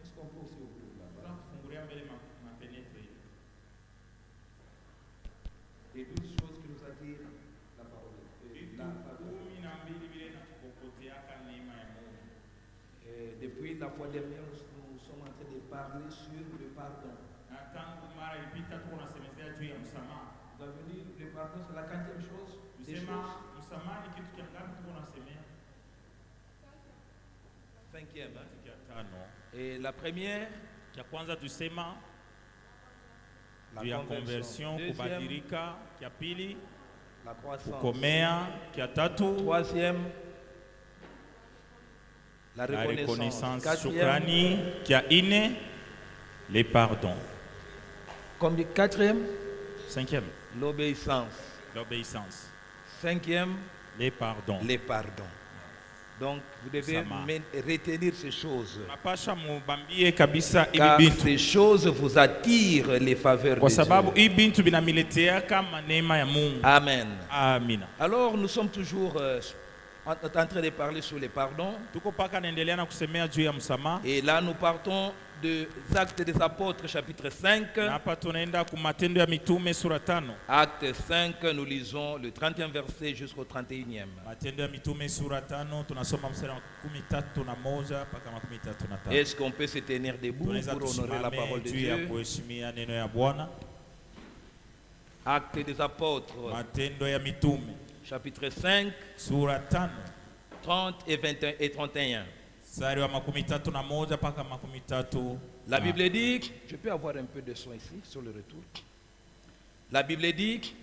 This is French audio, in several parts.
Est-ce qu'on peut aussi ouvrir là-bas? Et 12 choses qui nous attirent la parole. Depuis la fois dernière, nous sommes en train de parler sur le pardon. Vous avez dit le pardon, c'est la 4e chose. Cinquième. Et la première, Kia kwanza tusema la juu ya conversion. conversion, Deuxième, kubadilika. Kia pili la croissance. kukomea. Kia tatu Troisième, la la reconnaissance, Quatrième, shukrani. Kia ine les pardons. comme quatrième, Cinquième, l'obéissance. l'obéissance. Cinquième, Les pardons. les pardons. Donc, vous devez Sama. retenir ces choses. Napasha mubambie kabisa Car ibi bintu. ces choses vous attirent les faveurs Kwa de sababu Dieu. ibi bintu binamiletea neema ya Mungu. Amen. Amina. Alors, nous sommes toujours en train de parler sur les pardons. Tuko paka naendelea na kusemea juu ya msamaha. Et là, nous partons des Actes des Apôtres, chapitre 5. Na hapa tunaenda ku Matendo ya Mitume sura 5. Acte 5, nous lisons le 30e verset jusqu'au 31e. Matendo ya Mitume sura 5 tunasoma mstari wa 13 mpaka 35. Est-ce qu'on peut se tenir debout Tunaweza pour honorer la tusimame parole de juu ya Dieu? kuheshimia neno ya Bwana. Actes des Apôtres, Matendo ya Mitume chapitre 5, sura 5 30 et 21 et 31. mstari wa 13 mpaka 33. La Bible dit, je peux avoir un peu de son ici sur le retour. La Bible dit,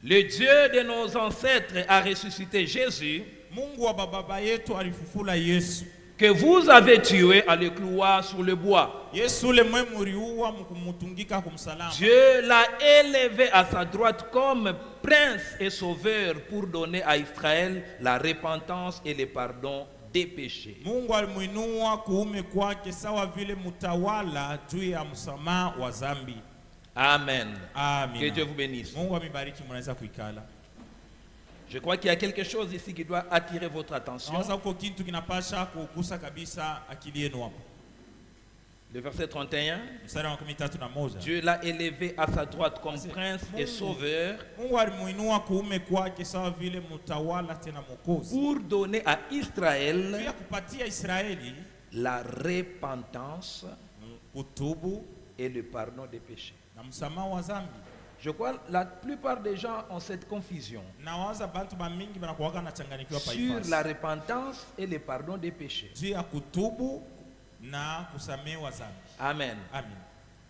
le Dieu de nos ancêtres a ressuscité Jésus, Mungu wa baba yetu alifufula Yesu. que vous avez tué à le clouer sur le bois. Yesu ule mwe muriua mkumutungika kumsalama. Dieu l'a élevé à sa droite comme prince et sauveur pour donner à Israël la repentance et le pardon des péchés. Mungu alimuinua kuume kwake sawa vile mutawala juu ya msamaha wa dhambi. Amen. Amina. Que Dieu vous bénisse. Mungu amibariki, mnaweza kuikala. Je crois qu'il y a quelque chose ici qui doit attirer votre attention. Nawaza uko kitu kinapasha kugusa kabisa akili yenu hapo. Le verset 31. Mstari wa 13. Dieu l'a élevé à sa droite comme prince et sauveur Mungu alimuinua kuume kwake sawa vile mutawala tena mwokozi. pour donner à Israël Pia kupatia Israeli la repentance kutubu et le pardon des péchés. na msamaha wa dhambi. Je crois que la plupart des gens ont cette confusion Nawaza bantu bamingi banakuwaka nachanganyikiwa pa sur ifasi. la repentance et le pardon des péchés. Juu ya kutubu na kusamehewa dhambi. Amen. Amen.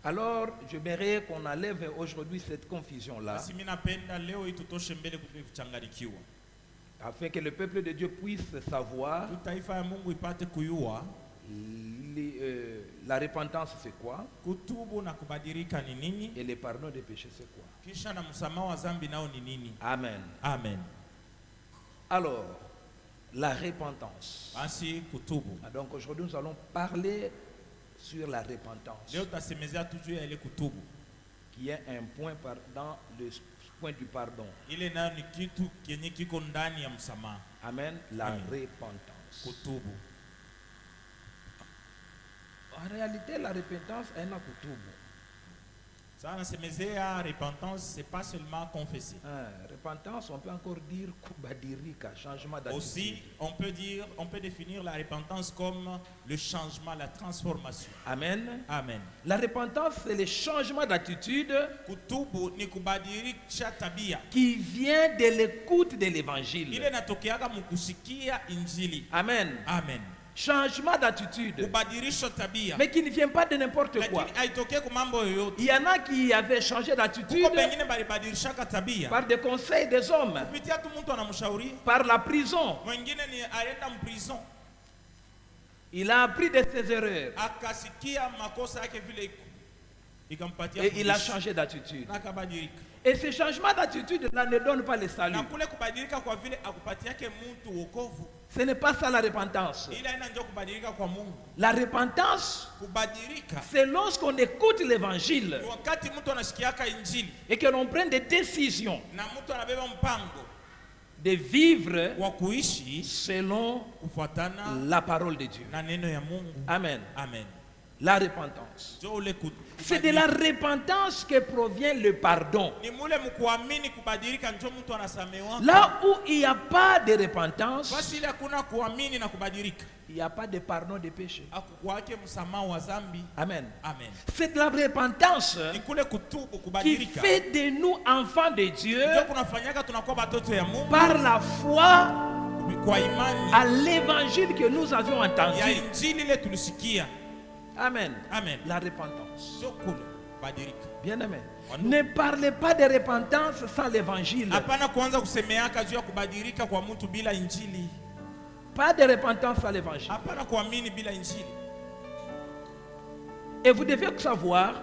Alors, j'aimerais qu'on enlève aujourd'hui cette confusion-là, Basi mimi napenda leo itutoshe mbele kuchanganyikiwa. afin que le peuple de Dieu puisse savoir Taifa ya Mungu ipate kuyua la repentance c'est quoi kutubu na kubadilika ni nini, et le pardon des péchés c'est quoi. kisha na msamaha wa dhambi nao ni nini. Amen. Amen. Alors, la repentance. Basi kutubu. Donc aujourd'hui nous allons parler sur la repentance, Leo tasemezea tu juu ya ile kutubu. qui est un point dans le point du pardon. Ile nayo ni kitu kenye kiko ndani ya msamaha. Amen. La Amen. repentance. Kutubu. En réalité, la repentance est un kutubu. Ça nasemezea repentance, c'est pas seulement confesser. Repentance, on peut encore dire kubadirika, changement Aussi, d'attitude. on peut définir la repentance comme le changement, la transformation. Amen. Amen. La repentance, c'est le changement d'attitude Kutubu ni kubadilisha tabia. qui vient de l'écoute de l'évangile. Ile natokeaga mkusikia injili. Amen. Amen. Changement d'attitude. Kubadilisha tabia. Mais qui ne vient pas de n'importe quoi. Lakini haitokee kwa mambo yoyote. Il y en a qui avaient changé d'attitude Kuko pengine balibadilishaka tabia. par des conseils des hommes, Kupitia tu mtu anamshauri. par la prison. Mwingine ni aenda mprison. Il a appris de ses erreurs Akasikia makosa yake vile iko. Ikampatia et il a fundisho. changé d'attitude. Na akabadilika. Et ce changement d'attitude-là ne donne pas le salut. Na kule kubadilika kwa vile akupatiake mtu wokovu. Ce n'est pas ça la repentance. Ila ina ndio kubadilika kwa Mungu. La repentance, Kubadilika c'est lorsqu'on écoute l'évangile ni wakati mtu anasikiaka injili et que l'on prenne des décisions na mtu anabeba mpango de vivre wa kuishi selon kufuatana la parole de Dieu. na neno ya Mungu. Amen. Amen. La repentance. Jo ule C'est de la repentance que provient le pardon. ni mule mkuamini kubadilika ndio mtu anasamewa. Là où il n'y a pas de repentance, Basi ile hakuna kuamini na kubadilika. il n'y a pas de pardon de péché. Akukwake msamaha wa dhambi. Amen. Amen. C'est de la repentance Ni kule kutubu qui kubadilika. fait de nous enfants de Dieu Ndio kunafanyaka tunakuwa watoto ya Mungu par la foi kwa imani à l'évangile que nous avions ya entendu. injili ile tulisikia. Amen. Amen. La repentance. Sio kule badilika. Bien aimé. Wandugu. Ne parlez pas de repentance sans l'évangile. Hapana kuanza kusemeaka juu ya kubadilika kwa mtu bila injili. Pas de repentance sans l'évangile. Hapana kuamini bila injili. Et vous devez savoir,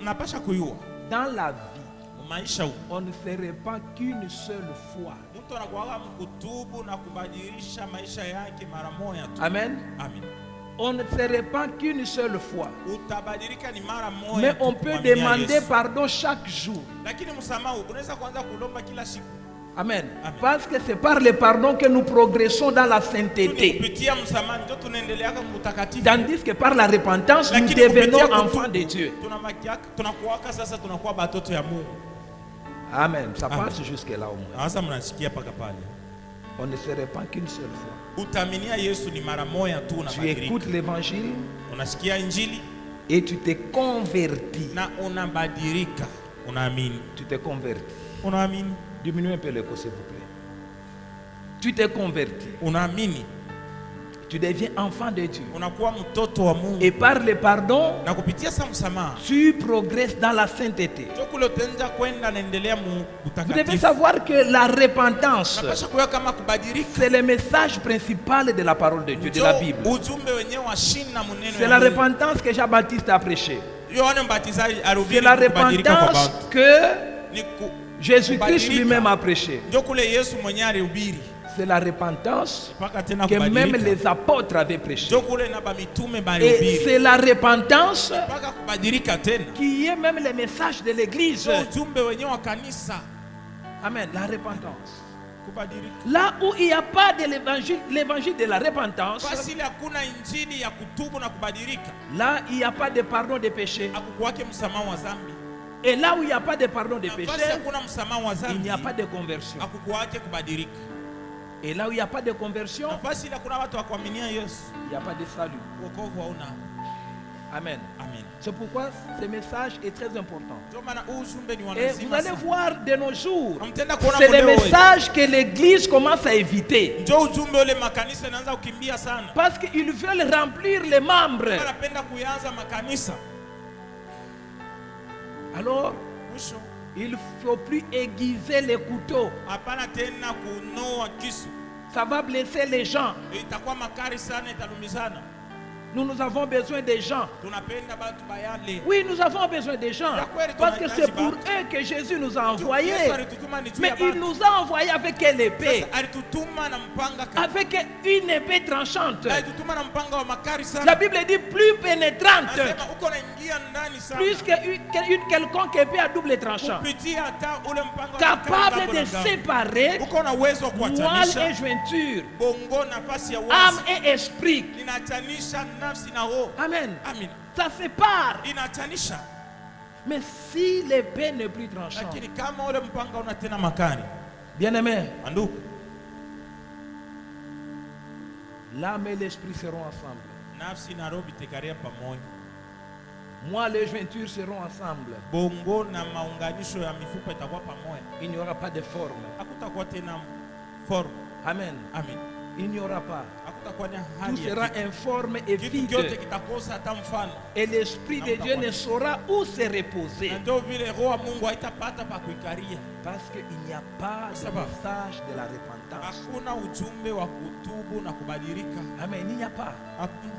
Napasha kuyua dans la vie, maisha huu on ne se répand qu'une seule fois. mtu anakuwa mkutubu na kubadilisha maisha yake mara moja tu. Amen. Amen. On ne se répand qu'une seule fois. Utabadilika ni mara moja. Mais tu on peut kumwaminia demander Yesu. pardon chaque jour. Lakini msamaha unaweza kuanza kulomba kila siku. Amen. Amen. Parce que c'est par le pardon que nous progressons dans la Tu ni sainteté. kupitia msamaha ndio tunaendelea kama mtakatifu. Tandis que par la repentance, nous Lakini devenons kupitia enfants de Dieu. tunakuwaka sasa tunakuwa batoto ya Mungu. Amen. Ça Amen. passe jusque-là au moins. Sasa mnasikia paka pale. On ne se répand qu'une seule fois. Utaminia Yesu ni mara moja tu Tu unabadilika. écoutes l'évangile Unasikia injili et tu te convertis. na unabadilika. Unaamini. Tu te convertis. Unaamini. Diminuez un peu l'écho, s'il vous plaît. Tu t'es converti. Unaamini. Tu deviens enfant de Dieu. Unakuwa mtoto wa Mungu. Et par le pardon, Na kupitia sa msamaha. tu progresses dans la sainteté. Ndio kule utaanza kwenda naendelea Vous devez utakatifu. savoir que la repentance, Napasha kuwa kama kubadilika. c'est le message principal de la parole de Dieu, de la Bible. Ujumbe wenyewe wa shina muneno. C'est la repentance que Jean-Baptiste a prêché. Yohana Mbatizaji C'est alihubiri la kubadilika kwa repentance watu. que Ni Jésus-Christ kubadilika. lui-même a prêché. Ndio kule Yesu mwenyewe alihubiri. C'est la repentance Mpaka tena que même kubadilika. les apôtres avaient prêché. Ndio kule na ba mitume Et balihubiri. c'est la repentance Mpaka kubadilika tena. qui est même le message de l'Église. Ndio ujumbe wenyewe wa kanisa. Amen. La repentance. Kubadilika. Là où il n'y a pas de l'évangile de la repentance, Basi ile hakuna injili ya kutubu na kubadilika. là il n'y a pas de pardon des péchés. Akukuwake msamaha wa dhambi. Et là où il n'y a pas de pardon des Nafasi péchés, hakuna msamaha wa il dhambi. n'y a pas de conversion. Akukuwake kubadilika. Et là où il n'y a pas de conversion, Nafasi ile kuna watu wa kuaminia Yesu. il n'y a pas de salut. Wokovu hauna. Amen. Amen. C'est pourquoi ce message est très important. Ndio maana huu ujumbe ni wa Et vous lazima allez sana. voir de nos jours, Mtenda kuona c'est le leo hii. message que l'Église commence à éviter. Ndio ujumbe ule makanisa yanaanza kukimbia sana. Parce qu'ils veulent remplir les membres. Wanapenda kuanza makanisa. Alors, Mwisho il ne faut plus aiguiser les couteaux. hapana tena kunoa kisu. Ça va blesser les gens. Itakuwa makali sana, italumizana. Nous avons besoin des gens. Tunapenda batu bayale. Oui, nous avons besoin des gens. Parce que c'est pour eux que Jésus nous a envoyés. Yesu alitutuma ni juu Mais ya il batu. nous a envoyés avec quelle épée? Sasa alitutuma na mpanga kali. Avec une épée tranchante. Alitutuma na mpanga wa makali La sana. Bible dit plus pénétrante. Anasema uko naingia ndani sana. Plus qu'une quelconque épée à double tranchant. Kupitia hata ule mpanga wa Capable makali de ngambo na ngambo. séparer Uko na uwezo wa moelle kuachanisha et jointure, bongo nafasi ya âme wazi. et esprit. Inaachanisha nafsi na roho. Amen. Amina. Ça sépare. Inaachanisha. Mais si l'épée n'est plus tranchante, Lakini kama ule mpanga una tena makali. bien aimé, Anduku. l'âme et l'esprit seront ensemble. Nafsi na roho vitekaria pamoja. Moi, les jointures seront ensemble. Bongo na maunganisho ya mifupa itakuwa pamoja. Il n'y aura pas de forme. Hakutakuwa tena forme. Amen. Amen. Il n'y aura pas. Hakutakuwa na Tout hali ya sera kitu. informe et Kitu kyote vide. kitakosa hata mfano. Et l'Esprit de Dieu ne saura où se reposer. Na ndio vile roho wa Mungu haitapata pa kuikaria. Parce qu'il n'y a pas de Ça va. message de la repentance. Hakuna ujumbe wa kutubu na kubadilika. Amen. Il n'y a pas. Hakuna.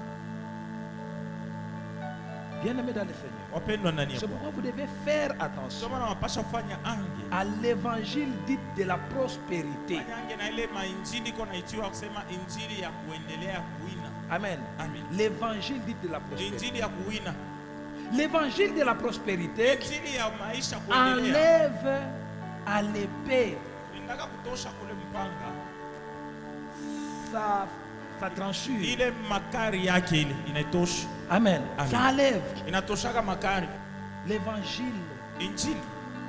Bien aimé dans le Seigneur. Wapendwa ndani ya C'est Bwana. pourquoi vous devez faire attention Ndio maana wapasha kufanya ange. à l'évangile dit de la prospérité. Fanya ange na ile mainjili iko naitiwa kusema injili ya kuendelea kuina. Amen. Amen. L'évangile dit de la prospérité. Injili ya kuina. L'évangile de la prospérité Injili ya maisha kuendelea. enlève à l'épée Nataka kutosha kule mpanga. sa tranchure. Ile makari yake ile inatosha. Amen. Amen. Ça enlève Inatoshaka makari. l'évangile Injili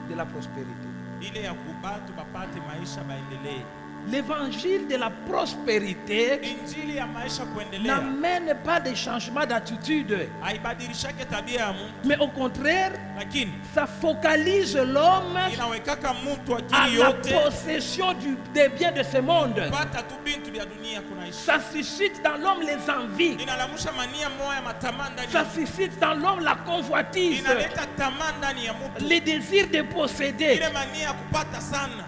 de la prospérité. ile ya kubatu bapate maisha baendelee. L'évangile de la prospérité Injili ya maisha kuendelea n'amène pas de changement d'attitude, haibadilishake tabia ya mtu, mais au contraire, lakini ça focalise l'homme inawekaka mtu à akili la yote possession des biens de ce monde. pata tu bintu vya dunia kunaishi. Ça suscite dans l'homme les envies. Inalamusha mania moya matamaa ndani Ça ya mtu. suscite dans l'homme la convoitise, Inaleta tamaa ndani ya mtu. le désir de posséder. Ile mania ya kupata sana.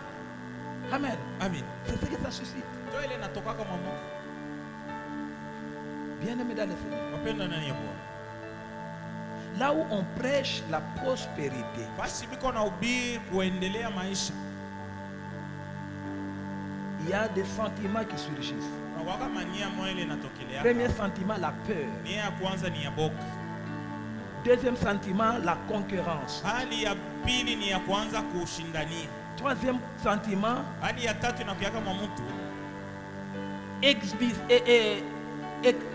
Amen. Amen. C'est ce que ça suscite. Ndio ile inatokaka mwa mtu. Bien-aimé dans le Seigneur. Mapendo ndani ya Bwana. Là où on prêche la prospérité, Basi biko na ubiri kuendelea maisha. il y a des sentiments qui surgissent. Unakuwaka mania moya ile inatokelea. Premier sentiment, la peur. Nia ya kwanza ni ya boka. Deuxième sentiment, la concurrence. Hali ya pili ni ya kwanza kushindania. Troisième sentiment, Hali ya tatu inakuyaka mwa mtu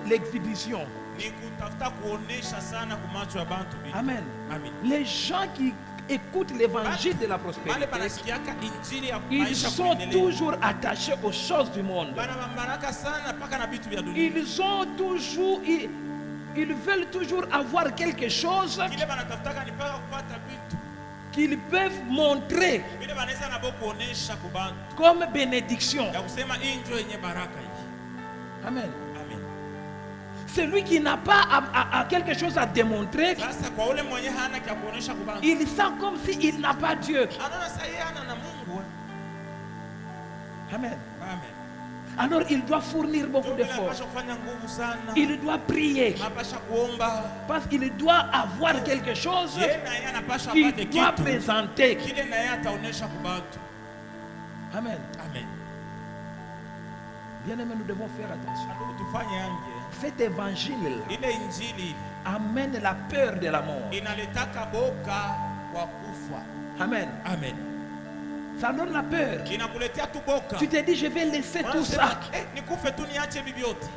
l'exhibition. ni kutafuta kuonesha sana kumacho ya bantu bi. Amen. Amen. Les gens qui écoutent l'évangile de la Wale prospérité, banasikiaka injili ya ils maisha sont kuendelea. toujours attachés aux choses du monde. Bana mambaraka sana paka na bitu vya dunia. Ils ont toujours, ils veulent toujours avoir quelque chose Kile banatafutaka ni paka kupata bitu. qu'ils peuvent montrer Bile banaweza na bo kuonesha kubantu. comme bénédiction. Ya kusema hii ndio yenye baraka hii. Amen. Amen. Celui qui n'a pas à quelque chose à démontrer, Sasa kwa ule mwenye hana kia kuonesha kubantu. il sent comme s'il n'a pas Dieu. Anaona sasa yeye ana na Mungu. Amen. Amen. Alors il doit fournir beaucoup Ndio d'efforts. anapaswa kufanya nguvu sana. Il doit prier Anapaswa kuomba. parce qu'il doit avoir quelque chose Yeye na yeye anapaswa qu'il apate doit kitu. présenter. Kile na yeye ataonesha kubantu. Amen. Amen. Bien aimé, nous devons faire attention. Ndio tufanye anje. Cet évangile Ile injili amène la peur de la mort. inaletaka boka kwa kufa. Amen. Amen. Ça donne la peur. Inakuletea tu boka. Tu te dis, je vais laisser tout Unasema, ça. nikufe tu niache bibi yote.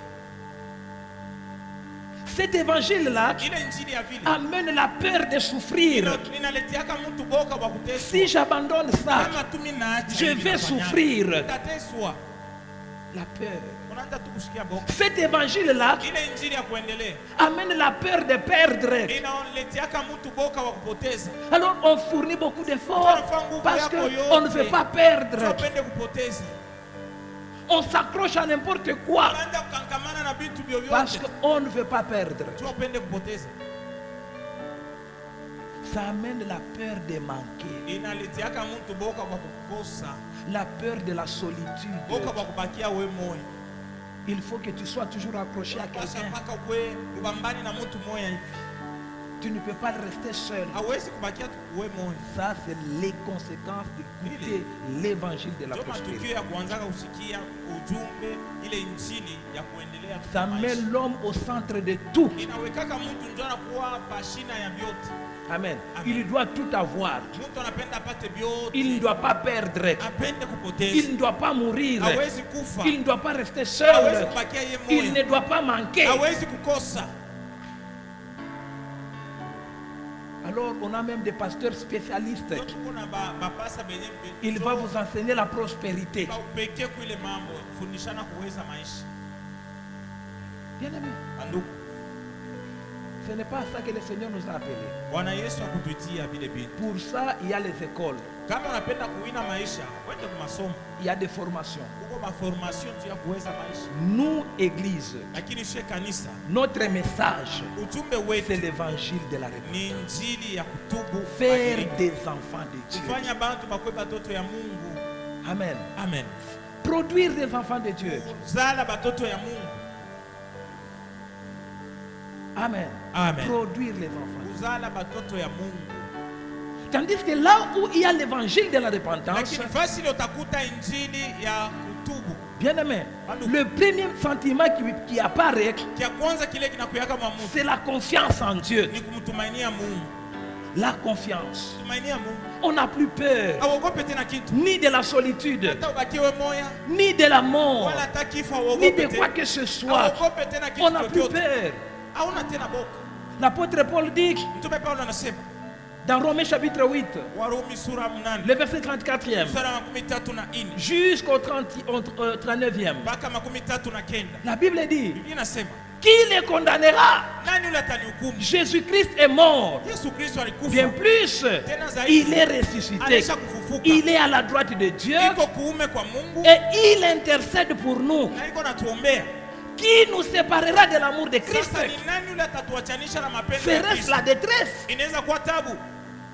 Cet évangile-là Ile injili ya vile amène la peur de souffrir. inaletiaka mtu boka kwa kuteswa. Si j'abandonne ça, Kama tu mimi naacha je hivi vais nafanya. souffrir. Tateswa. La peur. Unaanza tu kusikia boka. Cet évangile-là Ile injili ya kuendelea amène la peur de perdre. inaletiaka mtu boka wa kupoteza. Alors on fournit beaucoup d'efforts parce qu'on ne veut pas perdre. Tunapende kupoteza. On s'accroche à n'importe quoi Unaanza kukangamana na vitu parce vyovyote. qu'on ne veut pas perdre. Tunapende kupoteza. Ça amène la peur de manquer, Inaletiaka mtu boka kwa kukosa. la peur de la solitude. Boka kwa kubakia we moyo. Il faut que tu sois toujours accroché à Pasha quelqu'un. paka we ubambani na mtu moya hivi. Tu ne peux pas rester seul. Hawezi kubakia tu we moyo. Ça, c'est les conséquences d'écouter l'évangile de la Ndio matukio prospérité. ya kuanza kusikia ujumbe ile injili ya kuendelea tu Ça met maisha. l'homme au centre de tout. Inawekaka mtu ndio anakuwa pashina ya vyote. Amen. Amen. Il doit tout avoir. Mtu anapenda apate vyote. Il ne doit pas perdre. Apende kupoteza. Il ne doit pas mourir. Hawezi kufa. Il ne doit pas rester Hawezi seul. kubakia yeye Il ne moyo. doit pas manquer. Hawezi kukosa. Alors, on a même des pasteurs spécialistes. Ndio tuko na bapasa benye Il va vous enseigner la prospérité. ba upekee kuile mambo kufundishana kuweza maisha. Bien aimé, Anduku, ce n'est pas à ça que le Seigneur nous a appelés. Bwana Yesu akutuitia vile vitu. Pour ça, il y a les écoles, Kama unapenda kuwina maisha, wende kwa masomo. il y a des formations. Huko maformation tu ya kuweza maisha. Nous, Église, Lakini she kanisa, notre message, ujumbe c'est wetu l'évangile de la réponse. ni injili ya kutubu, Faire badilika. des enfants de Dieu. Kufanya bantu bakwe batoto ya Mungu. Amen. Amen. Produire des enfants de Dieu. Zala batoto ya Mungu. Amen. Amen. Produire les enfants. Kuzala batoto ya Mungu. Tandis que là où il y a l'évangile de la repentance, Lakini fasi ile utakuta injili ya kutubu. bien aimé, le premier sentiment qui apparaît, Kia kwanza kile kinakuyaka mwa mtu c'est la confiance en Dieu. ni kumtumainia Mungu. La confiance. Tumainia Mungu. On n'a plus peur, Hauogope tena kitu. ni de la solitude, Hata ubakiwe moya, ni de la mort, wala hata kifo ni de hauogope quoi tena. que ce soit. Hauogope tena kitu On n'a plus chochote. peur. Hauna tena boka. L'apôtre Paul dit Mtume Paulo anasema dans Romains chapitre 8, Warumi sura 8 le verset 34e, mstari wa 34 jusqu'au 39e, mpaka 39. la Bible dit, Biblia inasema qui les condamnera? nani yule atanihukumu? Jésus-Christ est mort. Yesu Kristo Bien alikufa, plus, tena zaidi il est ressuscité. alisha kufufuka, Il est à la droite de Dieu iko kuume kwa Mungu et il intercède pour nous. na iko natuombea. Qui nous séparera de l'amour de Christ? Sasa ni nani yule atatuachanisha na mapendo ya Serait-ce Kristo? la détresse, Inaweza kuwa tabu,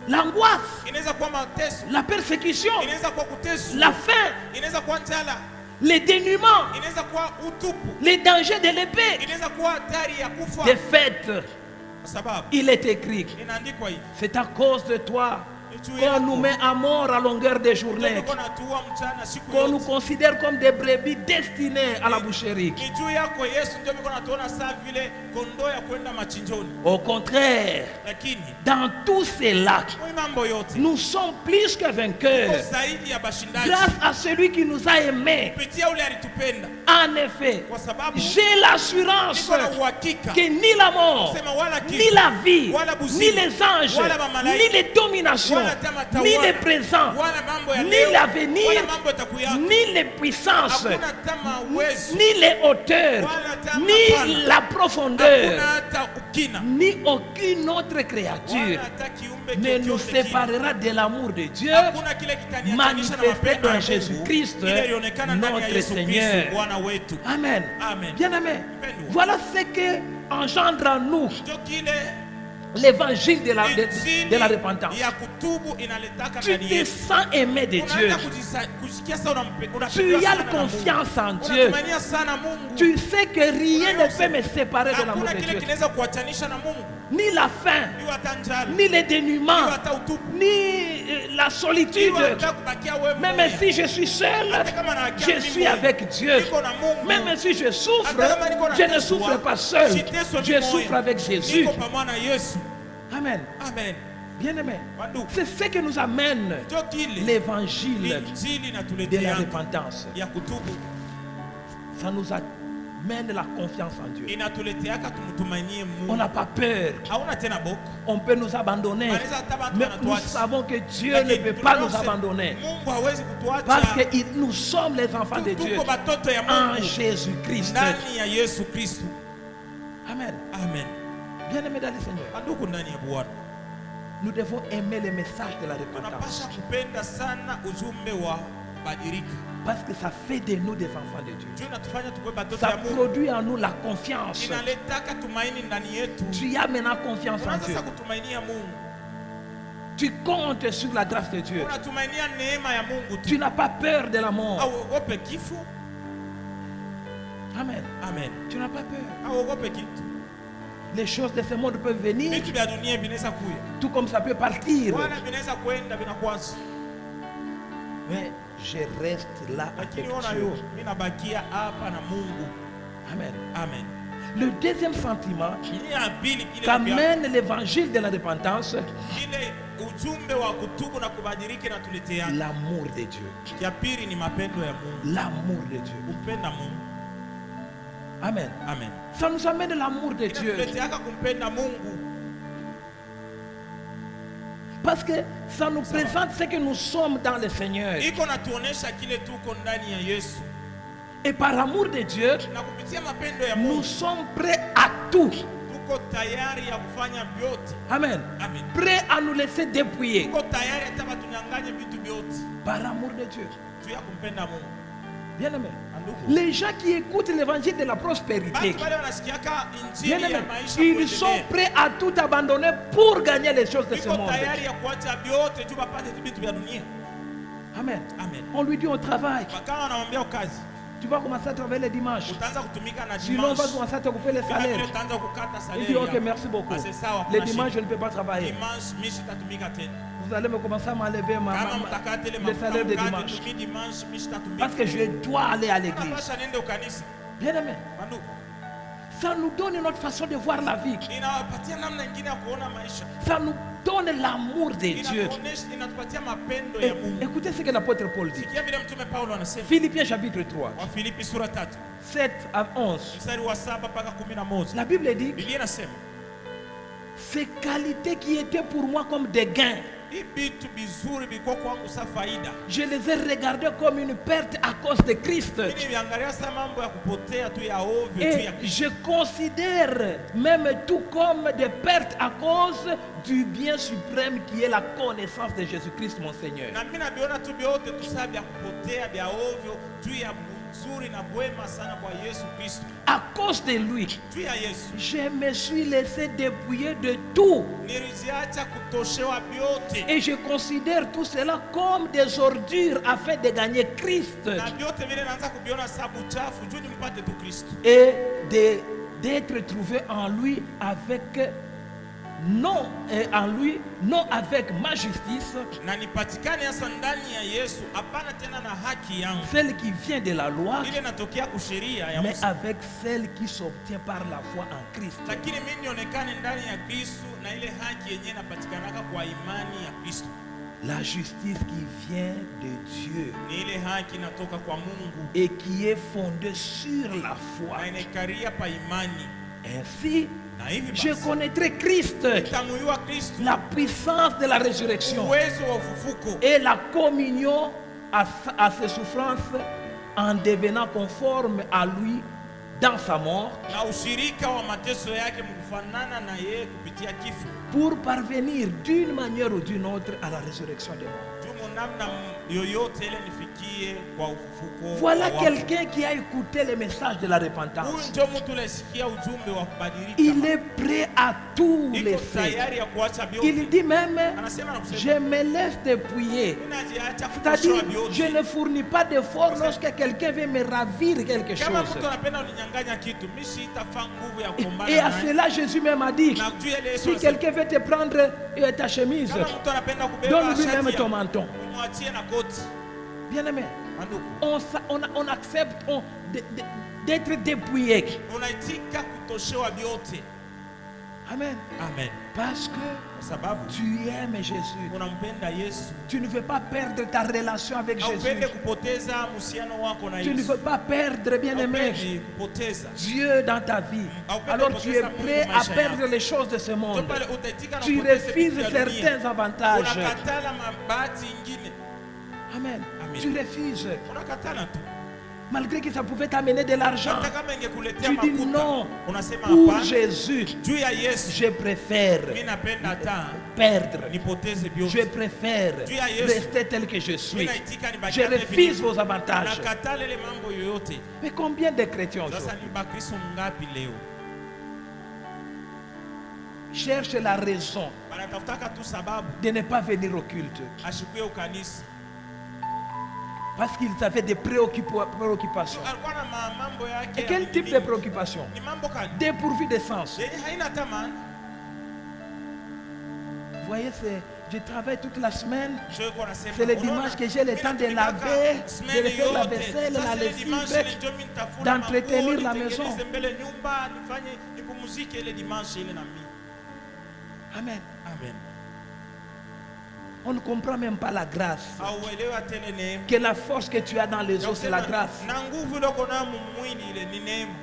l'angoisse, inaweza kuwa mateso, la persécution, inaweza kuwa kuteswa, la faim, inaweza kuwa njala, le dénuement, inaweza kuwa utupu, les dangers de l'épée, inaweza kuwa hatari ya kufa. des fêtes? Kwa sababu Il est écrit, inaandikwa hivi, c'est à cause de toi juu qu'on yako nous met à mort à longueur de ndio journée, niko natua mchana siku qu'on nous yote. considère comme des brebis destinées à la boucherie. Ni juu yako Yesu ndio niko natuona saa vile kondoo ya kwenda machinjoni. Au contraire, Lakini dans tout cela, hii mambo yote nous sommes plus que kwa vainqueurs zaidi ya bashindaji grâce à celui qui nous a aimés. kupitia ule alitupenda, En effet, kwa sababu j'ai l'assurance niko na uhakika que ni la mort, sema wala ni kifo la vie, wala ni buzima, les anges, wala mamalaika, ni les dominations, wala hata matawala, ni les présents, wala mambo ya ni leo, l'avenir, wala mambo yatakuyako, ni les puissances, hakuna hata uwezo, ni les hauteurs, wala hata ni mapana, la hakuna profondeur, hata ukina, ni aucune autre wala créature hata kiumbe ne nous chochote kile. séparera de l'amour de Dieu Hakuna kile kitaniachanisha na manifesté mapendo en ya Jésus-Christ, Mungu ile ilionekana ndani ya notre Yesu Kristo Seigneur. Bwana wetu. Amen. Amen. Bien-aimés, Mpendwa. voilà ce que engendre en nous Ndio kile l'évangile de injili la repentance. ya kutubu inaletaka Tu ndani te yetu. sens aimé de Dieu. Unaanza kusikia sana Tu unapendwa as sana na Mungu. confiance en Dieu. Unatumania sana Mungu. Tu sais que rien ne peut me séparer de l'amour Hakuna de kile Dieu. kinaweza kuachanisha na Mungu. Ni la faim, Iwe hata njala, ni le iwe dénuement, hata utupu, ni la solitude. iwe hata kubakia wewe Même mmoja. si je suis seul, Hata kama nabakia je mimi suis mmoja. avec Dieu. Niko na Mungu. Même si je souffre, Hata kama niko na je ne teswa, souffre pas seul. siteswa Je mimi souffre moja. avec Jésus. Niko pamoja na Yesu. Amen. Amen. Bien-aimés, Wandugu, c'est ce que nous amène ndio kile l'évangile injili de inatuletea la repentance. ya kutubu, Ça nous amène la confiance en Dieu. inatuleteaka tumtumainie On Mungu. n'a pas peur. Hauna tena boka. On peut nous abandonner. Wanaweza hata watu Mais nous wanatuacha. savons que Dieu Lakini ne peut pas nous tunajua abandonner. Mungu hawezi kutuacha. Parce que nous sommes les enfants de Dieu Tuko batoto ya en Mungu Jésus-Christ. ndani ya Yesu Kristo. Amen. Amen. Bien-aimés dans le Seigneur, Ndugu ndani ya Bwana, nous devons aimer le message de la repentance. tunapasha kupenda sana ujumbe wa badilika. Parce que ça fait de nous des enfants de Dieu. Juu inatufanya tukue batoto Ça ya Mungu. produit en nous la confiance. Inaletaka tumaini ndani yetu. Tu as maintenant confiance en Unaanza Dieu. sasa kutumainia Mungu. Tu comptes sur la grâce de Dieu. Unatumainia neema ya Mungu tu. Tu n'as pas peur de la mort. Hauogope kifo. Amen. Amen. Tu n'as pas peur. Hauogope kitu. Les choses de ce monde peuvent venir, Vitu vya dunia vinaweza kuya. tout comme ça peut partir. Bwana vinaweza kwenda vinakwaza. Mais je reste là avec Lakini ona Dieu. yo, mimi nabakia hapa na Mungu. Amen. Amen. Le deuxième sentiment Ni ya pili ile qu'amène l'évangile de la repentance, ile ujumbe wa kutubu na kubadilika na tuletea. l'amour de Dieu. Ya pili ni mapendo ya Mungu. L'amour de Dieu. Kupenda Mungu. Amen. Amen. Ça nous amène l'amour de Dieu. Inatuleteaka kumpenda Mungu. Parce que ça nous présente ce que nous sommes dans le Seigneur. Iko natuonesha kile tuko ndani ya Yesu. Et par l'amour de Dieu, Na kupitia mapendo ya nous Mungu sommes prêts à tout. tuko tayari ya kufanya vyote. Amen. Amen. Prêts à nous laisser dépouiller. Tuko tayari hata batunyanganye vitu vyote Par l'amour de Dieu. juu ya kumpenda Mungu. Bien-aimés, Ndugu, les gens qui écoutent l'évangile de la prospérité, batu wale wanasikiaka injili bien-aimés, ya maisha ils sont kuendelea. prêts à tout abandonner pour gagner les choses de ce Iko monde. tayari ya kuacha vyote juu bapate vitu vya dunia. Amen. Amen. On lui dit au travail, Bakawa wanamwambia kazi, tu vas commencer à travailler le dimanche. utaanza kutumika na Sinon, on va dimanche. commencer à te couper les Bila vile salaires. utaanza kukata Il salaire dit, ok, yako. merci beaucoup. Ah, c'est sawa, Le kuna dimanche, je shida. ne peux pas travailler. Dimanche mimi sitatumika tena. Vous allez me commencer à m'enlever Kama mtakate ile le mafuta salaire de mkate dimanche. tumi dimanche mimi sitatumika. Parce que je dois aller à l'église. Tunapasha nende kanisa. Bien-aimés, Bandugu, ça nous donne une autre façon de voir la vie. inawapatia namna nyingine ya kuona maisha. Ça nous donne l'amour de Dieu. inatupatia mapendo Et ya Mungu. écoutez ce que l'apôtre Paul dit. Sikia vile mtume Paulo anasema. Philippiens chapitre 3, Wafilipi sura 3 7 à 11. mstari wa 7 mpaka 11. La Bible dit, Biblia inasema ces qualités qui étaient pour moi comme des gains, hii vitu vizuri vilikuwa kwangu sa faida. je les ai regardés comme une perte à cause de Christ. Mimi niangalia sa mambo ya kupotea tu ya ovyo tu Et ya Kristo. je considère même tout comme des pertes à cause du bien suprême qui est la connaissance de Jésus-Christ mon Seigneur. Na mimi nabiona tu vyote tu saa vya kupotea vya ovyo juu ya nzuri na bwema sana kwa Yesu Kristo. À cause de lui, Juu ya Yesu je me suis laissé dépouiller de tout. niliziacha kutoshewa vyote. Et je considère tout cela comme des ordures afin de gagner Christ Na vyote vile naanza kuviona sabu chafu juu nimpate tu Kristo. et d'être trouvé en lui avec non en lui non avec ma justice, Na nipatikane hasa ndani ya Yesu, hapana tena na haki yangu celle qui vient de la loi, ile natokea kusheria ya mais Musa, avec celle qui s'obtient par la foi en Christ. lakini mimi nionekane ndani ya Kristo na ile haki yenyewe inapatikanaka kwa imani ya Kristo. La justice qui vient de Dieu Ni ile haki inatoka kwa Mungu et qui est fondée sur la foi. na inaikaria pa imani. Ainsi, Na hivi je basi connaîtrai Christ, tamuyua Kristo, la puissance de la résurrection uwezo wa ufufuko et la communion à ses souffrances en devenant conforme à lui dans sa mort na ushirika wa mateso yake mkufanana na yeye kupitia kifo, pour parvenir d'une manière ou d'une autre à la résurrection des morts. jumu namna yoyote ile nifikie kwa ufufuko. Voilà wa wafu. quelqu'un qui a écouté le message de la Huyu repentance. ndio mtu ulesikia ujumbe wa kubadilika. Il est prêt à tout Iko laisser. tayari ya kuacha Il vyote. dit même, Anasema na kusema, je me laisse dépouiller. mimi najiacha C'est-à-dire, kutoshewa je vyote. ne fournis pas d'efforts lorsque quelqu'un veut me ravir quelque Kama chose. mtu anapenda uninyang'anya kitu, mimi sitafaa nguvu ya kugombana Et à naye. cela, Jésus même a dit, Na juu ya ile Yesu si anasema, quelqu'un veut te prendre ta chemise, kama mtu anapenda kubeba donne-lui même shati ton ya menton. umwachie na koti. Bien-aimé, Mandugu, on accepte d'être dépouillé. unaitika kutoshewa vyote. Amen. Amen. Parce que Kwa sababu tu aimes Jésus. unampenda Yesu. Tu ne veux pas perdre ta relation avec Jésus. Haupende kupoteza uhusiano wako na Tu ne Yesu. veux pas perdre, bien-aimé, Haupendi kupoteza. Dieu dans ta vie. Alors tu es prêt à perdre les choses de ce Ndio monde. pale utaitika na Tu kupoteza refuses vitu vya dunia. certains avantages. Unakatala mabahati ingine. Amen. Amen. Tu refuses. Unakatala tu. Malgré que ça pouvait t'amener de l'argent. Hata kama ingekuletea Tu dis makuta. non. Unasema Pour hapana. Jésus, Juu ya Yesu. je préfère Mimi napenda hata perdre. nipoteze Je vyote. préfère Juu ya Yesu. rester tel que je Mimi suis. naitika nibaki Je hata refuse hivi. vos avantages. Nakatala ile mambo yoyote. Mais combien de chrétiens Sasa aujourd'hui ni Bakristo ngapi leo? cherchent la raison Wanatafutaka tu sababu de ne pas venir au culte? ashikuye ukanisa. Parce qu'ils avaient des préoccupations. Alikuwa na mambo yake. Et ya quel type mingi. de préoccupation? Ni mambo gani? Dépourvu de sens. Yenye haina tamani. Vous voyez, je travaille toute la semaine. Njoo nasema. C'est le dimanche que j'ai le temps de laver, de faire la vaisselle, la lessive, d'entretenir la maison. Mbele nyumba nifanye nipumzike ile dimanche ile na mimi. Amen. Amen. On ne comprend même pas la grâce. Auelewa tena neema. Que la force que tu as dans les os, c'est la grâce. Na nguvu ile kuna mwili ile ni neema.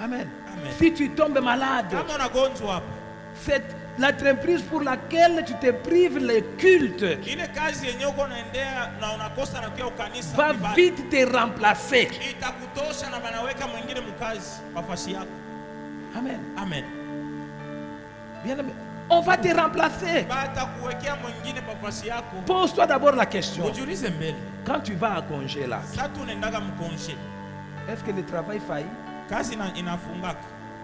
Amen. Amen. Si tu tombes malade, Kama unagonjwa hapa. c'est l'entreprise pour laquelle tu te prives le culte Ile kazi yenyewe uko unaendea na unakosa na kia ukanisa va vibaya. vite te remplacer. Itakutosha na banaweka mwingine mkazi nafasi yako. Amen. Amen. Bien aimé. On va te remplacer. Bata kuwekea mwingine nafasi yako. Pose-toi d'abord la question. Ujiulize mbele. Quand tu vas à congé là, Sasa tunaendaga mkonje. est-ce que le travail faillit? Kazi inafungaka.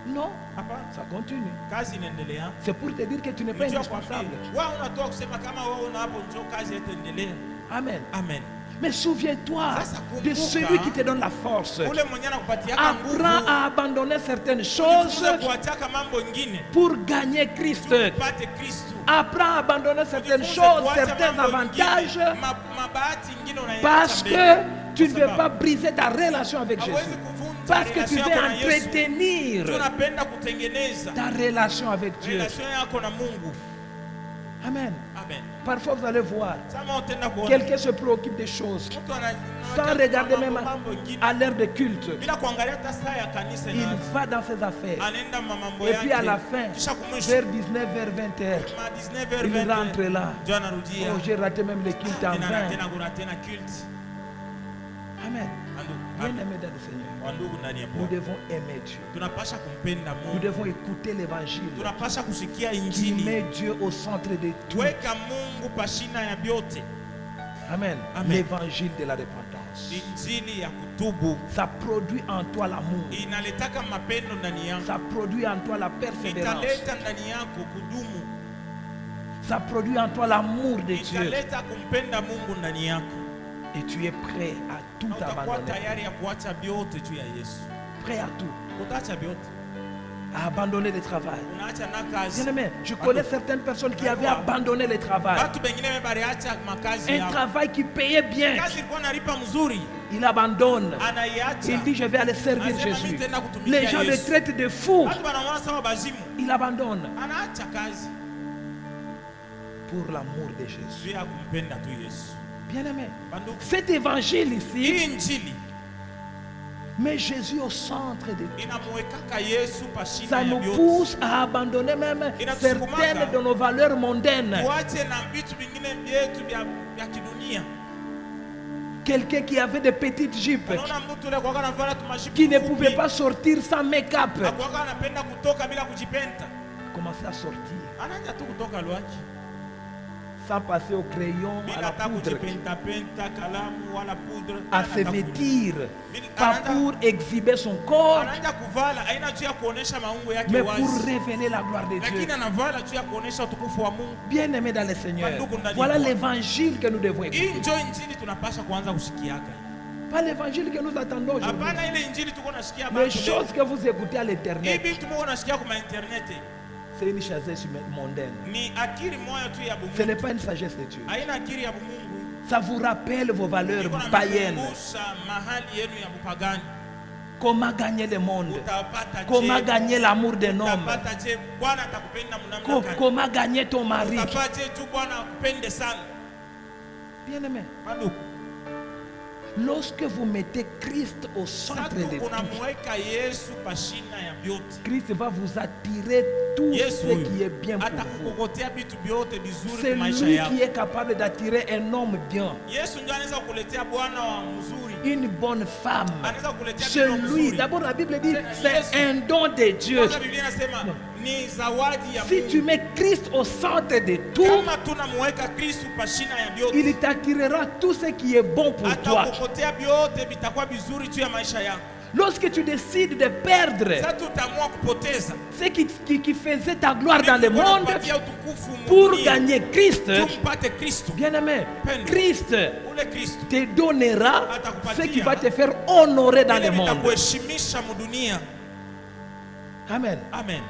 Non, Hapa ça continue. kazi inaendelea. C'est pour te dire que tu n'es pas Unajua indispensable. kwambie, wewe unatoa kusema kama wewe una hapo njoo kazi itaendelea. Amen. Amen. Mais souviens-toi Sasa de kumbuka, celui qui te donne la force. Ule mwenye anakupatiaka nguvu. Apprends à abandonner certaines choses Jifunze kuachaka mambo ingine. pour gagner Christ. Upate Kristo. Apprends à abandonner certaines Jifunze choses, kuacha certains mambo avantages, ingine. Mabahati ingine unaiacha parce mbele. que tu ne Kwa veux sababu pas briser ta relation avec hawezi Jésus. kuvunja Parce que tu relation veux yako na Yesu, entretenir tunapenda kutengeneza ta relation avec Dieu. relation yako na Mungu. Amen. Amen. Parfois, vous allez voir, Sama utenda kuona quelqu'un se préoccupe des choses mtu ana sans regarder même mambo ingine à l'heure de culte. bila kuangalia hata saa ya kanisa Il na va dans ses affaires. anaenda mambo Et yake. puis à la fin, Kisha kumwisho vers 19h, 20h, ma 19h il rentre là. ndio anarudia. Oh, j'ai raté même le culte en Tena vain. tena kuna tena culte. Amen. Amen. Bien aimé dans le Seigneur, Wandugu ndani ya nous Bwana. devons aimer Dieu. Tunapasha kumpenda Nous Mungu. devons écouter l'évangile Tunapasha kusikia qui injili. met Dieu au centre de tout. Weka Mungu pashina ya vyote. Amen. Amen. L'évangile de la repentance. Injili ya kutubu Ça produit en toi l'amour. inaletaka mapendo ndani yako. Ça produit en toi la persévérance. Italeta ndani yako kudumu. Ça produit en toi l'amour de Dieu. Italeta kumpenda Mungu ndani yako. Et tu es prêt à tout Na utakuwa abandonner. tayari ya kuacha vyote juu ya Yesu. Prêt à tout. Utaacha vyote. À abandonner le travail. Unaacha na kazi. Bien aimé, je connais certaines personnes qui avaient abandonné le travail. Watu wengine baliacha makazi Un yao. travail qui payait bien. Kazi ilikuwa nalipa mzuri. Il abandonne. Anaiacha. Il dit je vais aller servir Anasema Jésus. mimi tena kutumikia Les gens le Yesu. traitent de fou. Watu wanamwona sawa bazimu. Il abandonne Anaacha kazi pour l'amour de Jésus. juu ya kumpenda tu Yesu. Bien aimé, Bandugu, cet évangile hii ici injili met Jésus au centre de tout. inamwekaka Yesu pashina Ça ya nous vyote. pousse à abandonner même certaines de nos valeurs mondaines. Tuache na vitu vingine vyetu vya kidunia. Quelqu'un qui avait des petites jupes, Unaona mtu yule kwa kana vala tumashipi qui ne pouvait pas sortir sans make-up, kwa anapenda kutoka bila kujipenta. commençait à sortir Anaanza tu kutoka lwaki sans passer au crayon, à bila la hata poudre, kujipenta penta kalamu wala poudre. à se Anaanza vêtir, Bil- pas anaanza- pour exhiber son corps, Anaanza kuvala aina tu ya kuonesha maungo yake mais pour wazi. révéler la gloire de Dieu. Lakini anavala tu ya kuonesha utukufu wa Mungu. Bien aimé dans le Seigneur, Bandugu ndani voilà ya Bwana. l'évangile que nous devons Hii écouter. ndio injili tunapasha kuanza kusikiaka. Pas l'évangile que nous attendons aujourd'hui. Hapana ile injili tuko nasikia Les bado leo. choses que vous écoutez à Hii l'internet, vitu tuko nasikia kwa internet c'est une sagesse mondaine. ni akili moja tu ya Ce Mungu. n'est pas une sagesse de Dieu. Haina akili ya Mungu. Ça vous rappelle vos valeurs Iko na païennes. mkumbusha mahali yenu ya upagani. Comment gagner le monde? Utapata Comment je? gagner l'amour d'un homme? Utapata je? Bwana atakupenda mnamna gani? Comment gagner ton mari? Utapata je tu Bwana akupende sana. Bien aimé, Bandugu, lorsque vous mettez Christ au centre sasa de tout, unamweka Yesu pashina ya vyote. Christ va vous attirer tout Yesu ce qui est bien pour vous. atakukokotea vitu vyote vizuri C'est kwa maisha lui yako. qui est capable d'attirer un homme bien, Yesu ndio anaweza kukuletea bwana wa mzuri. une bonne femme. Anaweza kukuletea C'est bibi lui. mzuri. D'abord, la Bible dit C'est c'est Yesu. un don de Dieu. Kwanza Biblia inasema ni zawadi ya Si tu Mungu. mets Christ au centre de tout, Kama tunamweka Kristo pashina ya vyote, il t'attirera tout ce qui est bon pour toi. atakukotea vyote vitakuwa vizuri juu ya maisha yako. Lorsque tu décides de perdre Sasa tutaamua kupoteza ce qui faisait ta gloire dans le Mungu monde anakupatia utukufu pour dunia. gagner Christ, Tumpate Kristo. bien-aimé, Pendo. Christ Ule Kristo te donnera Atakupatia. ce qui va te faire honorer dans ile le monde. vitakuheshimisha mudunia. Amen. Amen.